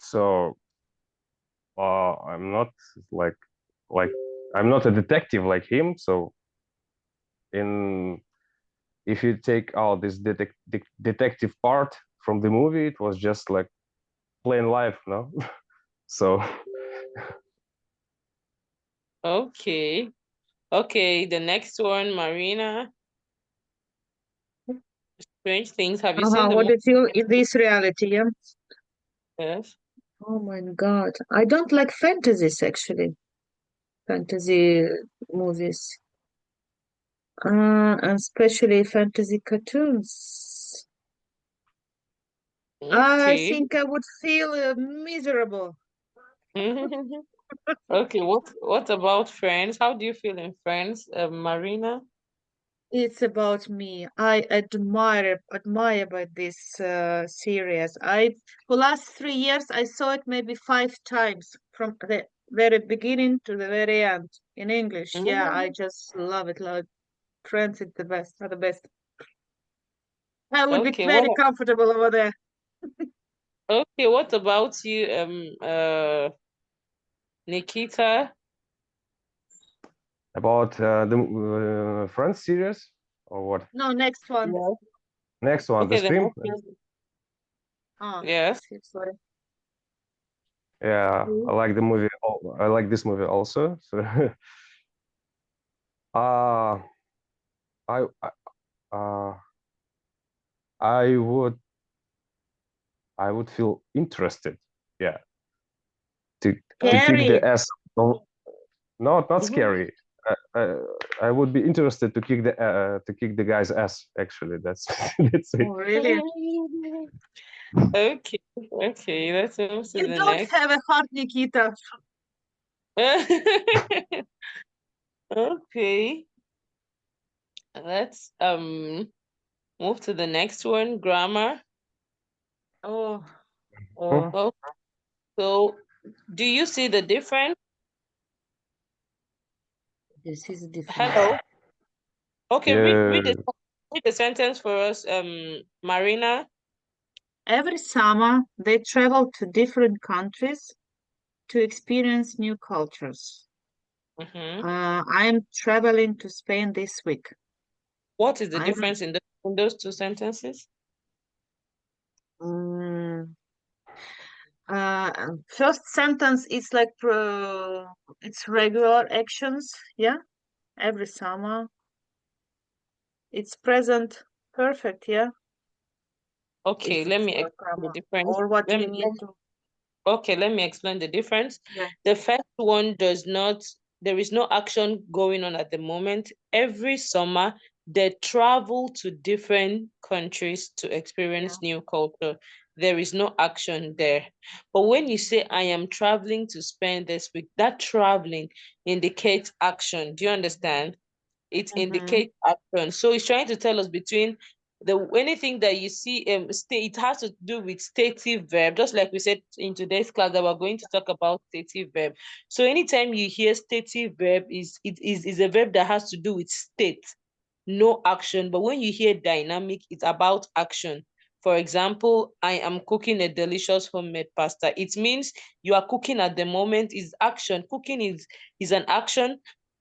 So I'm not like like I'm not a detective like him. So in if you take out this detective part from the movie, it was just like plain life, no? So Okay. Okay, the next one, Marina. Strange Things. Have you seen the What do movie? you feel in this reality? Yeah. Yes. Oh my God, I don't like fantasies actually. Fantasy movies, and especially fantasy cartoons. I Okay. think I would feel miserable. Okay, what about Friends? How do you feel in Friends, Marina? It's about me. I admire by this series. For last 3 years I saw it maybe 5 times from the very beginning to the very end in English. Yeah, I just love it. Love it. Friends, it's the best. Are the best. I would be Okay, very comfortable over there. what about you, Nikita? about the Friends series or what? No, next one. Yes. Next one, the Okay, the stream. next one. Ah, Yes. sorry. Yeah, I like the movie. I like this movie also. So, uh, I uh, I would feel interested. Yeah, to kick the Scary. ass. No, not Mhm. scary. I would be interested to kick the guy's ass. Actually, that's that's it. Oh, really? Okay, okay, let's move to You the don't next. have a heart, Nikita. Okay, let's move to the next one, grammar. Oh, Hmm? oh. Oh, so do you see the difference? This is different. Hello. Okay, Yeah. read the sentence for us, Marina. Every summer, they travel to different countries to experience new cultures. Mm-hmm. I'm traveling to Spain this week. What is the I'm difference in those two sentences? mm, first sentence is like it's regular actions, yeah. Every summer, it's present perfect, yeah. Okay, If let it's me for explain the grammar, difference. or what we need to. Okay, let me explain the difference. Yeah. The first one does not there is no action going on at the moment. Every summer, they travel to different countries to experience new culture. There is no action there. But when you say, I am traveling to spend this week, that traveling indicates action. Do you understand? It indicates action. So it's trying to tell us between the anything that you see it has to do with stative verb, just like we said in today's class that we're going to talk about stative verb. So anytime you hear stative verb, is a verb that has to do with state, no action. But when you hear dynamic, it's about action. For example, I am cooking a delicious homemade pasta. It means you are cooking at the moment, is action. Cooking is an action.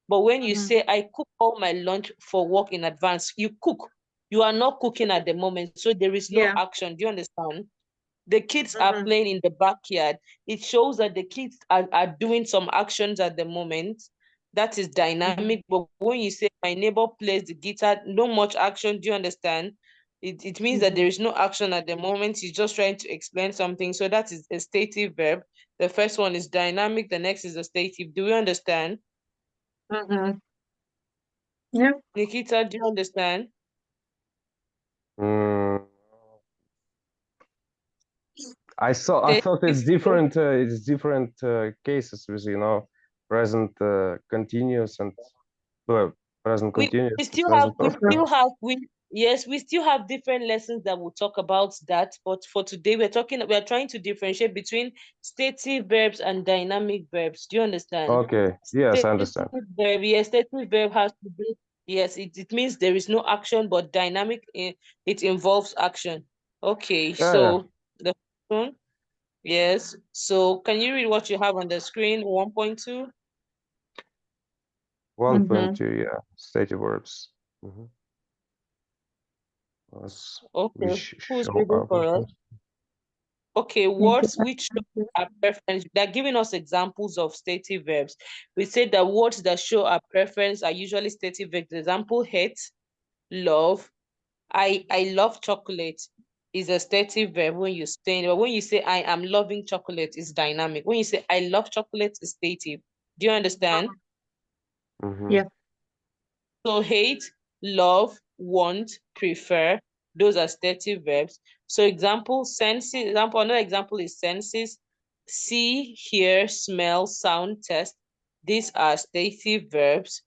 But when you say, I cook all my lunch for work in advance, you cook. You are not cooking at the moment. So there is no Yeah. action. Do you understand? The kids are playing in the backyard. It shows that the kids are doing some actions at the moment. That is dynamic. But when you say, my neighbor plays the guitar, no much action. Do you understand? It means that there is no action at the moment. He's just trying to explain something. So that is a stative verb. The first one is dynamic. The next is a stative. Do you understand? Yeah. Nikita, do you understand? Mm, I thought it's Stative. different cases with, present continuous and present we continuous we and still have present we perfect. still have we yes, we still have different lessons that will talk about that, but for today we're trying to differentiate between stative verbs and dynamic verbs. Do you understand? Okay, yes, I Stative understand. verb, yes, stative verb has to be, yes, it means there is no action, but dynamic, it involves action. Okay, Yeah, yeah. so the first one, yes, so can you read what you have on the screen? 1.2. 1.2, yeah, stative verbs. Mhm. Okay, Which who's show reading our for us? preference. Okay, Thank you. words which show our preference. They're giving us examples of stative verbs. We say that words that show our preference are usually stative verbs. Example, hate, love. I love chocolate is a stative verb when you say, but when you say I am loving chocolate, it's dynamic. When you say I love chocolate, it's stative. Do you understand? Mhm. Yeah. So hate, love, want, prefer, those are stative verbs. So another example is senses, see, hear, smell, sound, test. These are stative verbs.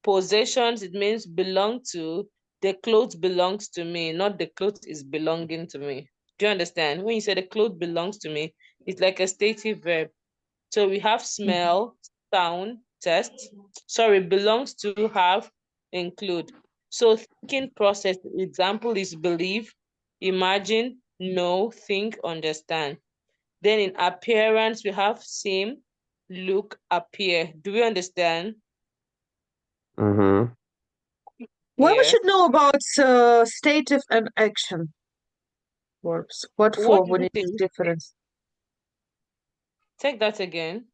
Possessions, it means belong to, the clothes belongs to me, not the clothes is belonging to me. Do you understand? When you say the clothes belongs to me, it's like a stative verb. So we have smell, sound, test. Sorry, belongs to, have, include. So thinking process, example is believe, imagine, know, think, understand. Then in appearance, we have seem, look, appear. Do we understand? Mhm. What we Yes. should know about stative and action verbs? What for? What do We you need this think? difference. Take that again.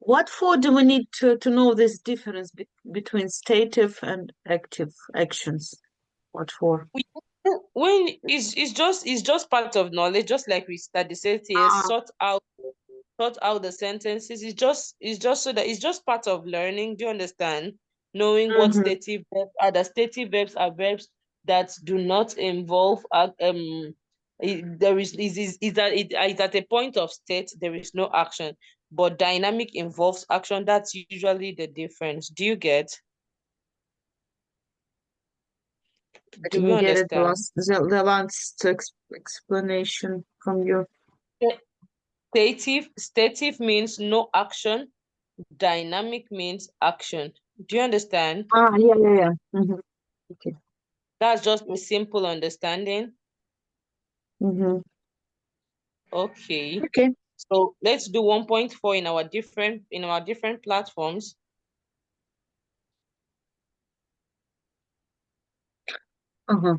What for do we need to know this difference between stative and active actions? What for? When it's just part of knowledge, just like we study, said here, Ah. sort out the sentences. It's just so that it's just part of learning. Do you understand? Knowing what Mhm. stative verbs are. The stative verbs are verbs that do not involve there is that it is at a point of state, there is no action. But dynamic involves action. That's usually the difference. Do you get? I Do we didn't get it understand? the last explanation from you. Stative means no action. Dynamic means action. Do you understand? Ah, yeah, yeah, yeah. Okay. That's just a simple understanding. Mm-hmm. Okay. Okay. So let's do 1.4 in our different platforms. Uh-huh.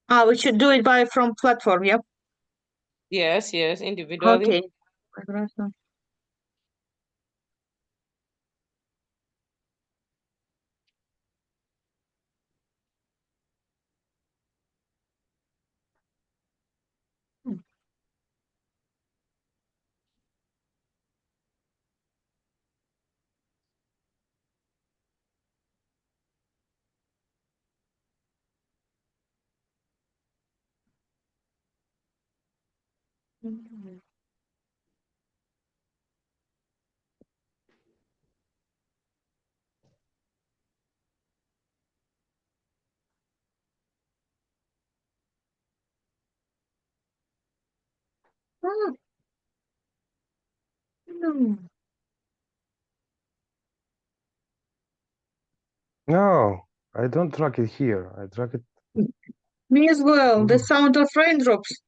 Ah, we should do it by from platform, yeah? Yes, individually. Okay. Mhm. Mm. Mm. No, I don't drag it here. I drag it. Me as well. The Mm. sound of raindrops.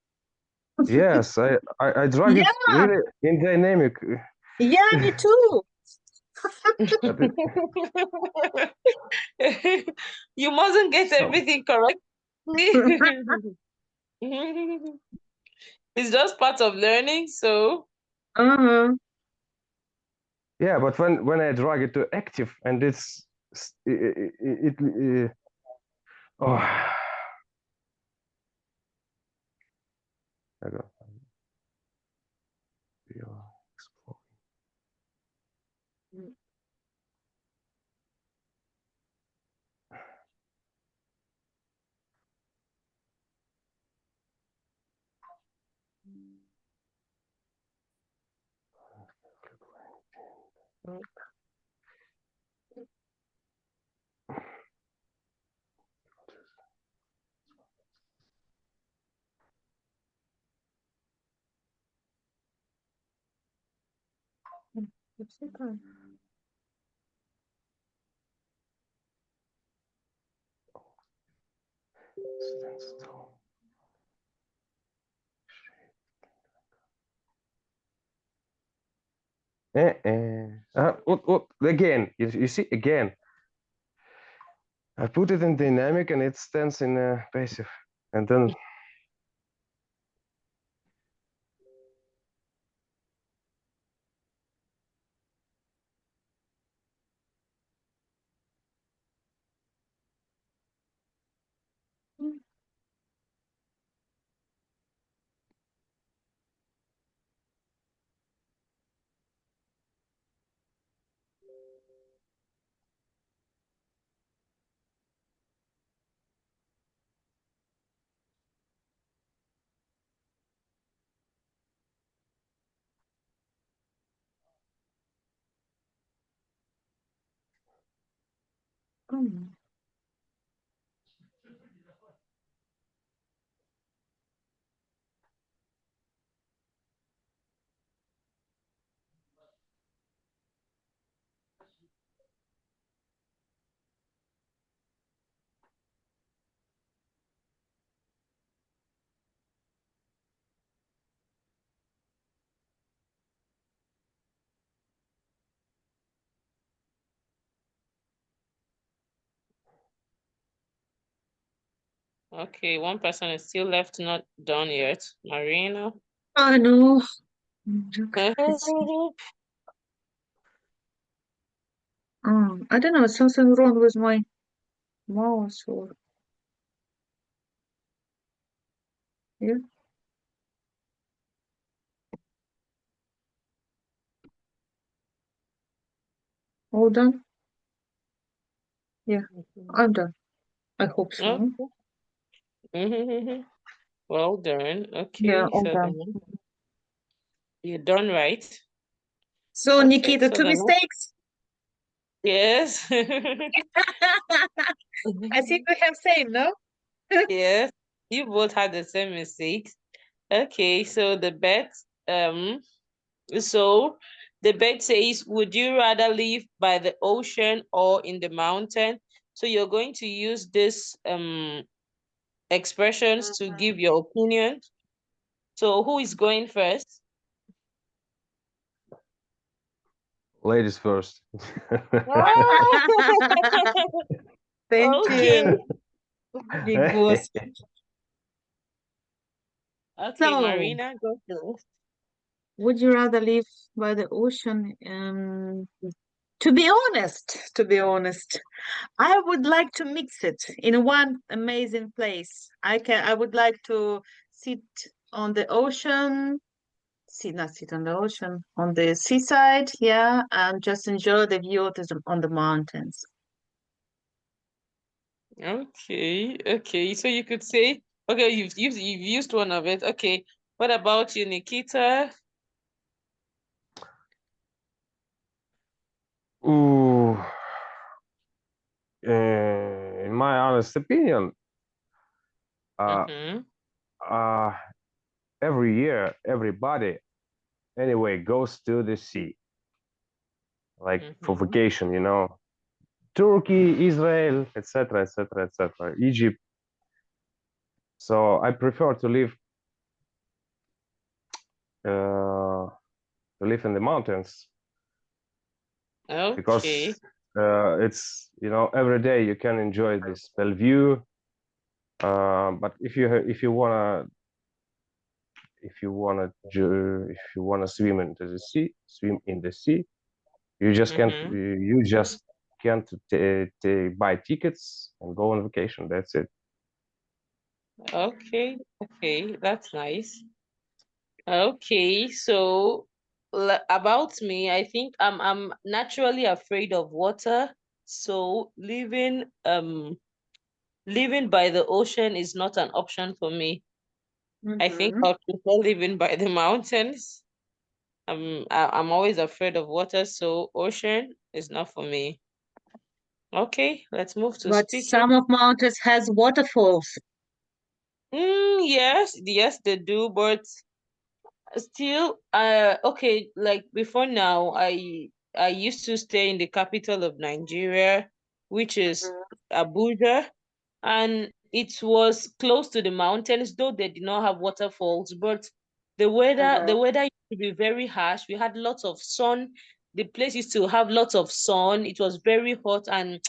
Yes, I drag it Yeah, really in dynamic. yeah, me too. But it- You mustn't get so, everything correct. It's just part of learning, so Uh-huh. yeah, but when I drag it to active and oh, I don't feel explode. It's okay. Stand still. Again, you see, again, I put it in dynamic and it stands in passive. And then, Mm. okay, one person is still left not done yet. Marina. I know. It's, I don't know, something wrong with my mouse or yeah. All done? Yeah, I'm done. I hope so. Okay. Well done. Yeah, Okay, all so done. then you're done right. So Okay, Nikita, so two then mistakes. yes. I think we have same, no? Yes, you both had the same mistakes. Okay, so so the bet says, would you rather live by the ocean or in the mountain? So you're going to use this expressions to give your opinion. So who is going first? ladies first. Thank Okay. you, big boss. Okay, So, Marina, go first. would you rather live by the ocean? To be honest, I would like to mix it in one amazing place. I would like to sit on the ocean, not sit on the ocean, on the seaside, yeah, and just enjoy the view on the mountains. Okay, okay. So you could say, okay, you've used one of it. Okay, What about you, Nikita? Ooh, in my honest opinion, uh, Mm-hmm. uh, every year, everybody anyway goes to the sea, like for Mm-hmm. vacation, you know, Turkey, Israel, etc., etc., etc., Egypt. So I prefer to live in the mountains Okay. because it's, you know, every day you can enjoy this bell view. But if you wanna swim into the sea, swim in the sea, Mm-hmm. you just can't buy tickets and go on vacation. That's it. Okay. Okay. That's nice. Okay. So about me, I think I'm naturally afraid of water. So living by the ocean is not an option for me. I think Mm-hmm. I'll prefer living by the mountains. I'm always afraid of water, so ocean is not for me. Okay, let's move to But speaking. some of mountains has waterfalls. Yes, yes, they do, but still, okay, like before now, I used to stay in the capital of Nigeria, which is Abuja, and it was close to the mountains, though they did not have waterfalls, but the Uh-huh. weather used to be very harsh. We had lots of sun. The place used to have lots of sun. It was very hot, and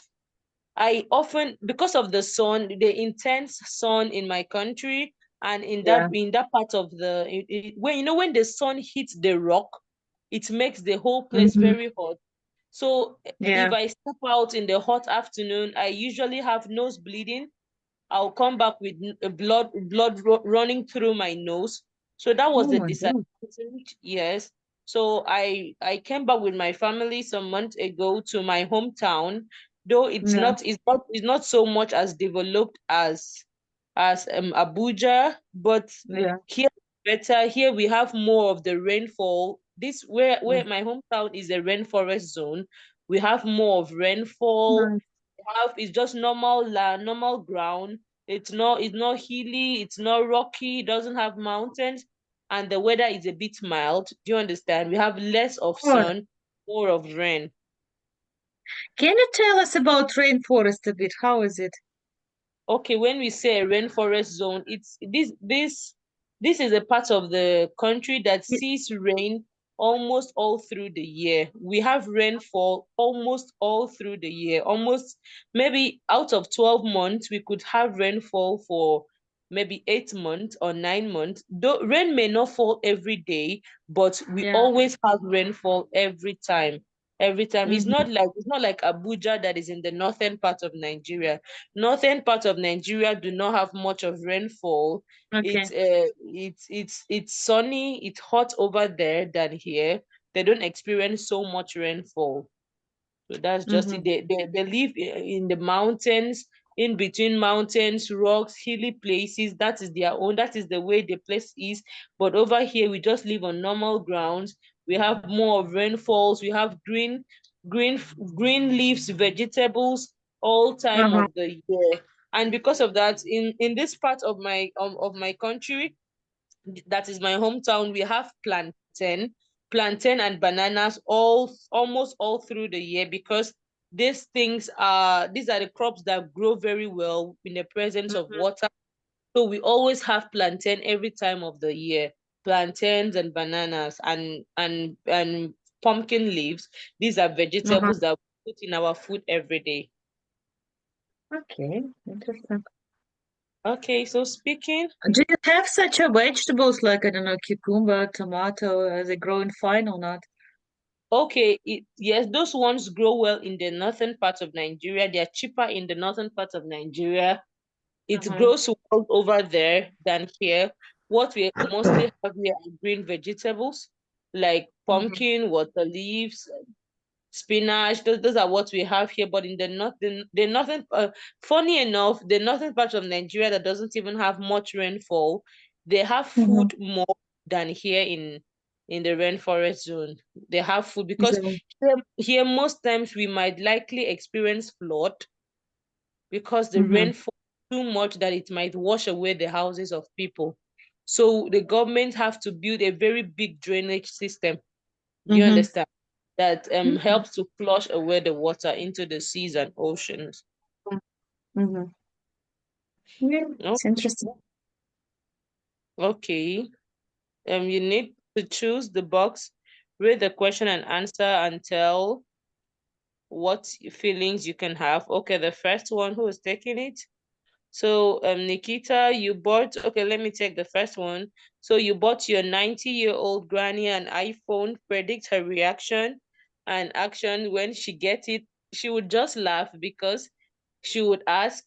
I often, because of the sun, the intense sun in my country, and Yeah. in that part of when when the sun hits the rock, it makes the whole place Mm-hmm. very hot. So if Yeah. I step out in the hot afternoon, I usually have nose bleeding. I'll come back with running through my nose. So that was Oh the my God. disadvantage. Yes. So I came back with my family some months ago to my hometown, though Yeah. it's not so much as developed as Abuja, but Yeah. here better. Here we have more of the rainfall. This where my hometown is a rainforest zone. We have more of rainfall. Nice. Have is just normal land, normal ground. It's not hilly, it's not rocky, it doesn't have mountains, and the weather is a bit mild. Do you understand? We have less of Good. sun, more of rain. Can you tell us about rainforest a bit? How is it? Okay, when we say a rainforest zone, it's this is a part of the country that Y- sees rain almost all through the year. We have rainfall almost all through the year. Almost maybe out of 12 months, we could have rainfall for maybe 8 months or 9 months. Though rain may not fall every day, but we Yeah. always have rainfall every time. Every time. Mm-hmm. It's not like Abuja that is in the northern part of Nigeria. Northern part of Nigeria do not have much of rainfall. Okay. It's sunny, it's hot over there than here. They don't experience so much rainfall. So that's just it. Mm-hmm. They live in the mountains, in between mountains, rocks, hilly places. That is their own. That is the way the place is. But over here, we just live on normal grounds. We have more of rainfalls. We have green leaves, vegetables all time Uh-huh. of the year. And because of that, in this part of my country, that is my hometown, we have plantain and bananas almost all through the year because these are the crops that grow very well in the presence of Mm-hmm. water. So we always have plantain every time of the year. Plantains and bananas and pumpkin leaves. These are Uh-huh. vegetables that we put in our food every day. Okay. Interesting. Okay, so speaking. Do you have such a vegetables like, I don't know, cucumber, tomato, are they growing fine or not? Okay, yes, those ones grow well in the northern part of Nigeria. They are cheaper in the northern part of Nigeria. It Uh-huh. grows well over there than here. What we mostly have here are green vegetables like Mm-hmm. pumpkin, water leaves, spinach. Those are what we have here. But in the northern, funny enough, the northern part of Nigeria that doesn't even have much rainfall, They have Mhm. food more than here in the rainforest zone. They have food because So, here most times we might likely experience flood because the mhm, rain falls too much that it might wash away the houses of people. So the government have to build a very big drainage system. Do you mhm, understand? That mhm, helps to flush away the water into the seas and oceans. mhm. Yeah, Oh, it's interesting. okay. You need to choose the box, read the question and answer, and tell what feelings you can have. Okay, the first one who is taking it. So, Nikita, you bought, okay, let me take the first one. So you bought your 90-year-old granny an iPhone, predict her reaction and action when she gets it. She would just laugh because she would ask,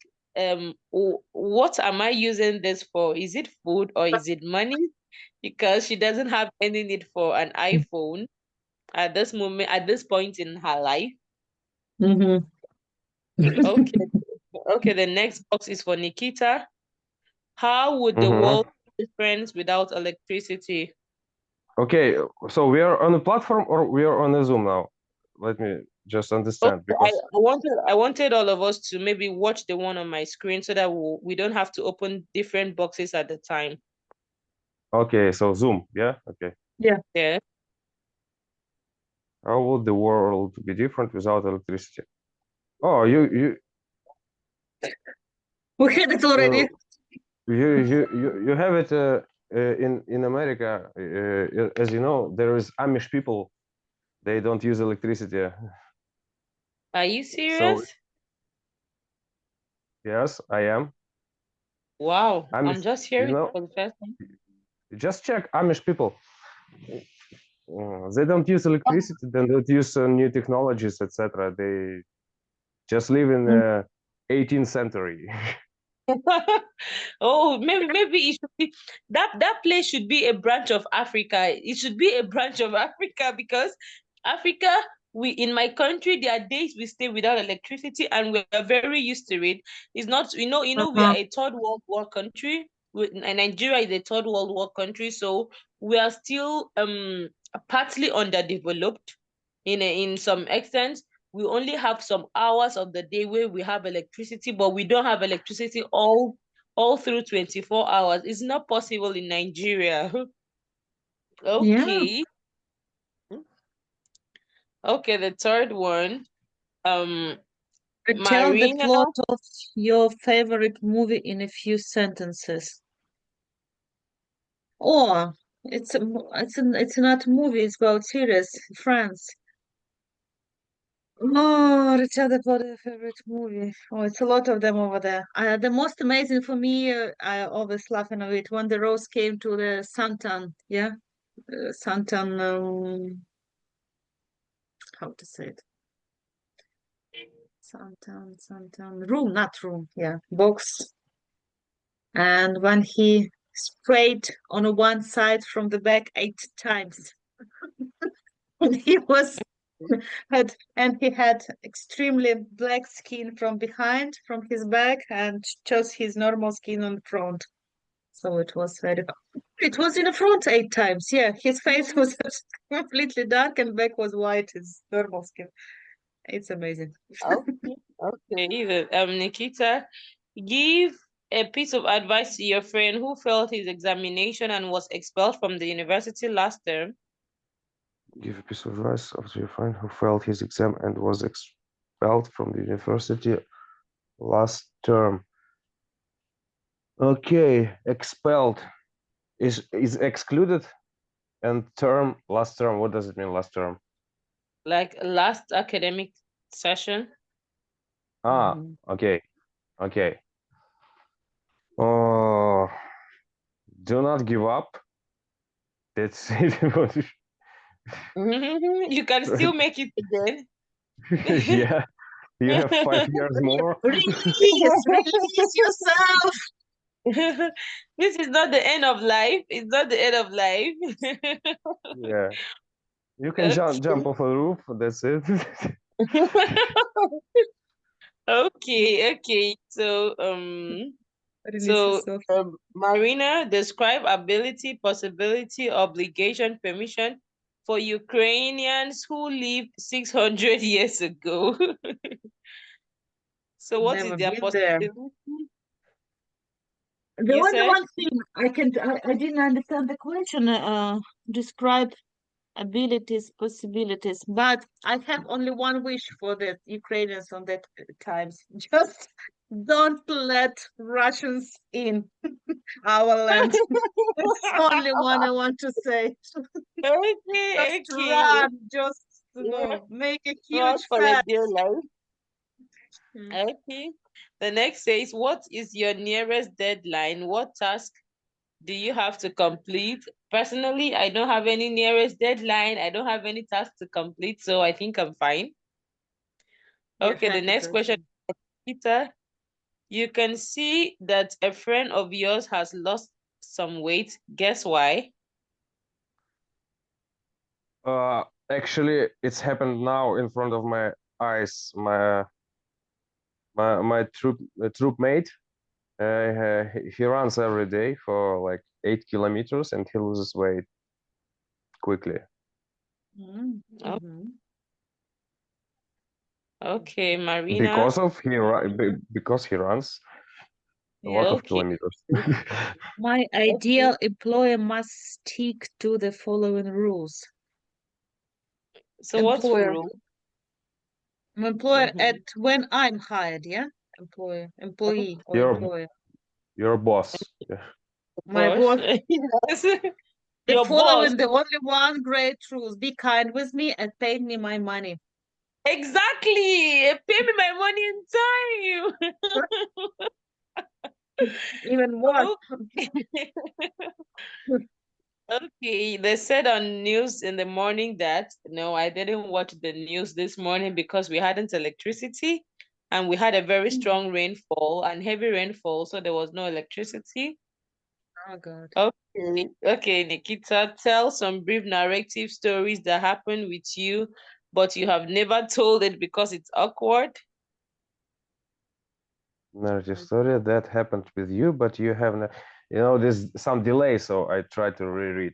what am I using this for? Is it food or is it money? Because she doesn't have any need for an iPhone at this moment, at this point in her life. Mhm. Okay. Okay, the next box is for Nikita. How would the Mhm. world be different without electricity? Okay, so we are on a platform or we are on a Zoom now? Let me just understand Okay, I because wanted all of us to maybe watch the one on my screen so that we don't have to open different boxes at the time. okay, so Zoom, yeah, okay. Yeah, Yeah. How would the world be different without electricity? Oh, we had it already. you have it in America. As you know, there is Amish people. They don't use electricity. Are you So serious? yes, I am. Wow, I'm Amish, just you hearing it know, for the first time. just check Amish people. They don't use electricity. They don't use new technologies, etc. They just live in Mm. 18th century. Oh, maybe it should be that place should be a branch of Africa. It should be a branch of Africa because Africa, we in my country, there are days we stay without electricity and we are very used to it. It's not, we are Uh-huh. a third world war country. And Nigeria is a third world war country, so we are still partly underdeveloped in some extent. We only have some hours of the day where we have electricity, but we don't have electricity all through 24 hours. It's not possible in Nigeria. Yeah. Okay. Okay, the third one. Um Tell the Marina. plot of your favorite movie in a few sentences. Or it's not a movie, it's about series, France. Oh, tell the plot of your favorite movie. Oh, it's a lot of them over there. The most amazing for me, I always laughing of it when the rose came to the Santan, yeah, Santan, how to say it? Santan room, not room, yeah, box. And when he sprayed on one side from the back 8 times, and he was he had extremely black skin from behind, from his back, and just his normal skin on the front. So it was very. It was in the front 8 times. Yeah, his face was completely dark and back was white. His normal skin. It's amazing. Okay. Okay. Nikita, give a piece of advice to your friend who failed his examination and was expelled from the university last term. Give a piece of advice of your friend who failed his exam and was expelled from the university last term. Okay, expelled is excluded, and term last term. What does it mean last term? Like last academic session. Ah, Mhm. okay, okay. Oh, do not give up. That's it. You can still make it again. Yeah, you have 5 years more. Release yourself. This is not the end of life. It's not the end of life. Yeah, you can jump Okay. off a roof. That's it. Okay, okay. So So, Marina, describe ability, possibility, obligation, permission for Ukrainians who lived 600 years ago. So, what is Never their been there. possibility? The You only said? one thing I didn't understand the question. Describe abilities, possibilities, but I have only one wish for the Ukrainians on that times. Just don't let Russians in our land. That's the only one I want to say. Okay, Just okay. run, just Yeah, make a run huge for fast. your dear life. Mm. Okay. The next says, what is your nearest deadline? What task do you have to complete? Personally, I don't have any nearest deadline. I don't have any task to complete, so I think I'm fine. You're a Okay, the happy next question, person. Peter. You can see that a friend of yours has lost some weight. Guess why? Actually, it's happened now in front of my eyes. My troop mate, he runs every day for like 8 kilometers and he loses weight quickly. Mm. Oh. Mhm. Okay, Marina. Because he runs a Yeah. lot of Okay. kilometers. My ideal employer must stick to the following rules. So what's the Employer, rule? employer Mhm. at when I'm hired, yeah? Employee or Your employer. your boss. Yeah. My Boss. boss, Yes. the Your boss. following, the only one great rules. Be kind with me and pay me my money. Exactly. Pay me my money in time. Even more. Okay. Okay, they said on news in the morning that no, I didn't watch the news this morning because we hadn't electricity and we had a very strong rainfall and heavy rainfall, so there was no electricity. Oh God. Okay, okay, Nikita, tell some brief narrative stories that happened with you, but you have never told it because it's awkward. Narrative story that happened with you, but you have there's some delay, so I try to reread.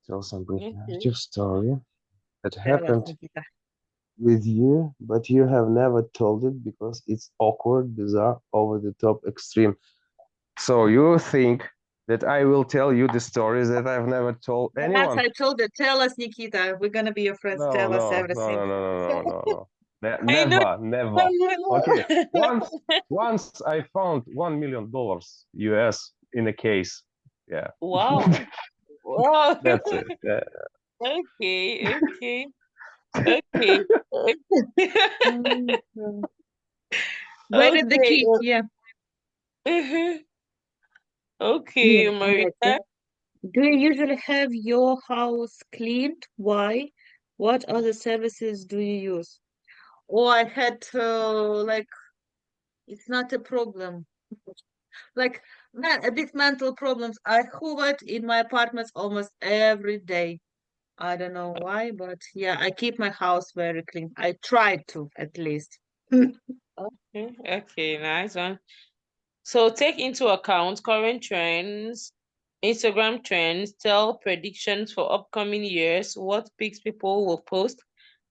Tell some brief Okay. narrative story that Tell us, happened Nikita. with you, but you have never told it because it's awkward, bizarre, over the top, extreme. So you think that I will tell you the stories that I've never told Yes, anyone? I told you. Tell us, Nikita. We're gonna be your friends. No, Tell us no, no, everything. no, no, no, no, no. I know. Never. Okay. Once I found $1 million US in a case. Yeah. Wow. Wow. That's it. Yeah. Okay, okay, okay. Mm, mm. Where did the Okay. key? Yeah. Mhm. Yeah, Okay, I like Marita. that. Do you usually have your house cleaned? Why? What other services do you use? Oh, I had like it's not a problem. Like man, these mental problems. I hoovered in my apartments almost every day. I don't know why, but yeah, I keep my house very clean. I try to at least. Okay, okay, nice one. So take into account current trends, Instagram trends, tell predictions for upcoming years, what pics people will post.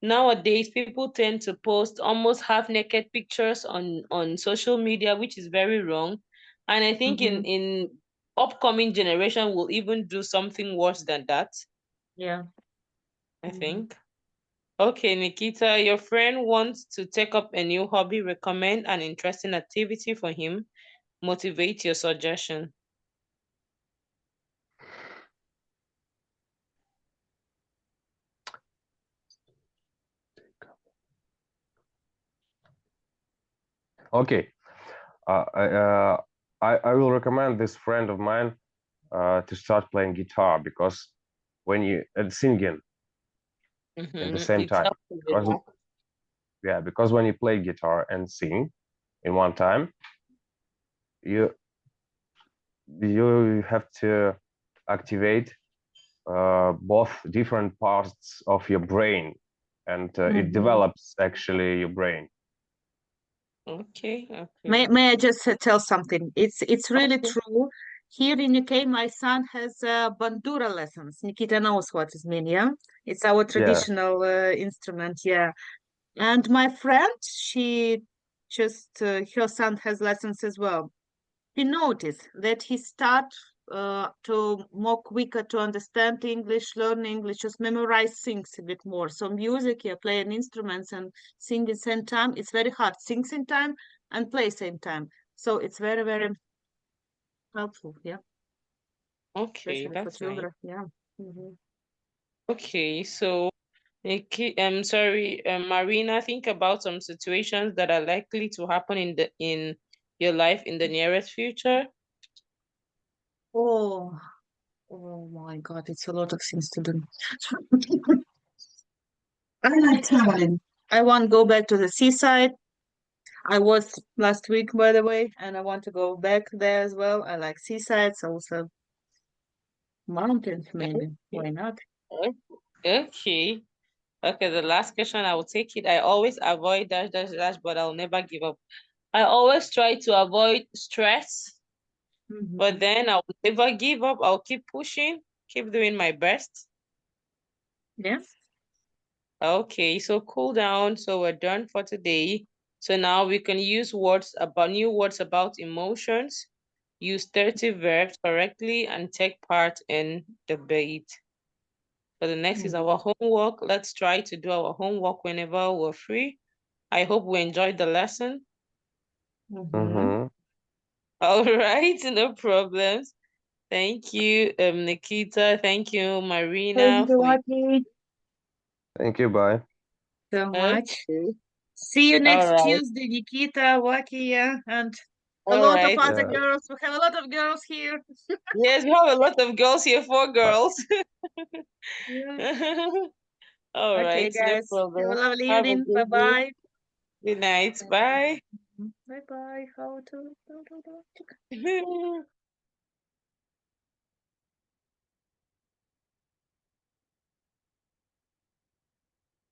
Nowadays, people tend to post almost half-naked pictures on social media, which is very wrong. And I think Mhm. in upcoming generation will even do something worse than that, Yeah. I Mhm. think. Okay, Nikita, your friend wants to take up a new hobby. Recommend an interesting activity for him. Motivate your suggestion. Okay. Uh, I, uh, I will recommend this friend of mine to start playing guitar because when you and singing at the same It's time, helpful to relax. because when you play guitar and sing in one time, you you have to activate both different parts of your brain, and it Mhm. develops actually your brain. Okay, May okay. may I just tell something? It's really Okay. true. Here in UK, my son has bandura lessons. Nikita knows what it means, yeah? It's our Yeah. traditional instrument, yeah. And my friend, she just her son has lessons as well. He noticed that he start to more quicker to understand English, learn English, just memorize things a bit more. So music, yeah, playing instruments and sing at same time. It's very hard. Sing same time and play same time. So it's very, very helpful. Yeah, Okay, especially for that's nice. children. Yeah. Mhm. Okay, so I'm sorry, Marina, think about some situations that are likely to happen in your life in the nearest future. Oh, oh my God, it's a lot of things to do. I like traveling. I want to go back to the seaside. I was last week, by the way, and I want to go back there as well. I like seasides, also mountains, maybe. Okay. Why not? Okay. Okay, the last question, I will take it. I always avoid dash dash dash, but I'll never give up. I always try to avoid stress, but Mhm. then I'll never give up. I'll keep pushing, keep doing my best. Yeah. Okay, so cool down. So we're done for today. So now we can use words about new words about emotions, use 30 verbs correctly, and take part in debate. So the next is Mm. our homework. Let's try to do our homework whenever we're free. I hope we enjoyed the lesson. Mhm. Mm-hmm. All right, no problems. Thank you, Nikita. Thank you, Marina, Thank you, for your Waki, Thank you. Bye. so much. okay. See you All next right. Tuesday, Nikita, Waki, yeah, and a All lot of right. other Yeah. girls. We have a lot of girls here. Yes, we have a lot of girls here, 4 girls. Yeah. All Okay, right, no guys. Have a problem. lovely Have a evening. Bye good day. bye. Good night. Bye Bye. bye. Bye bye. How to?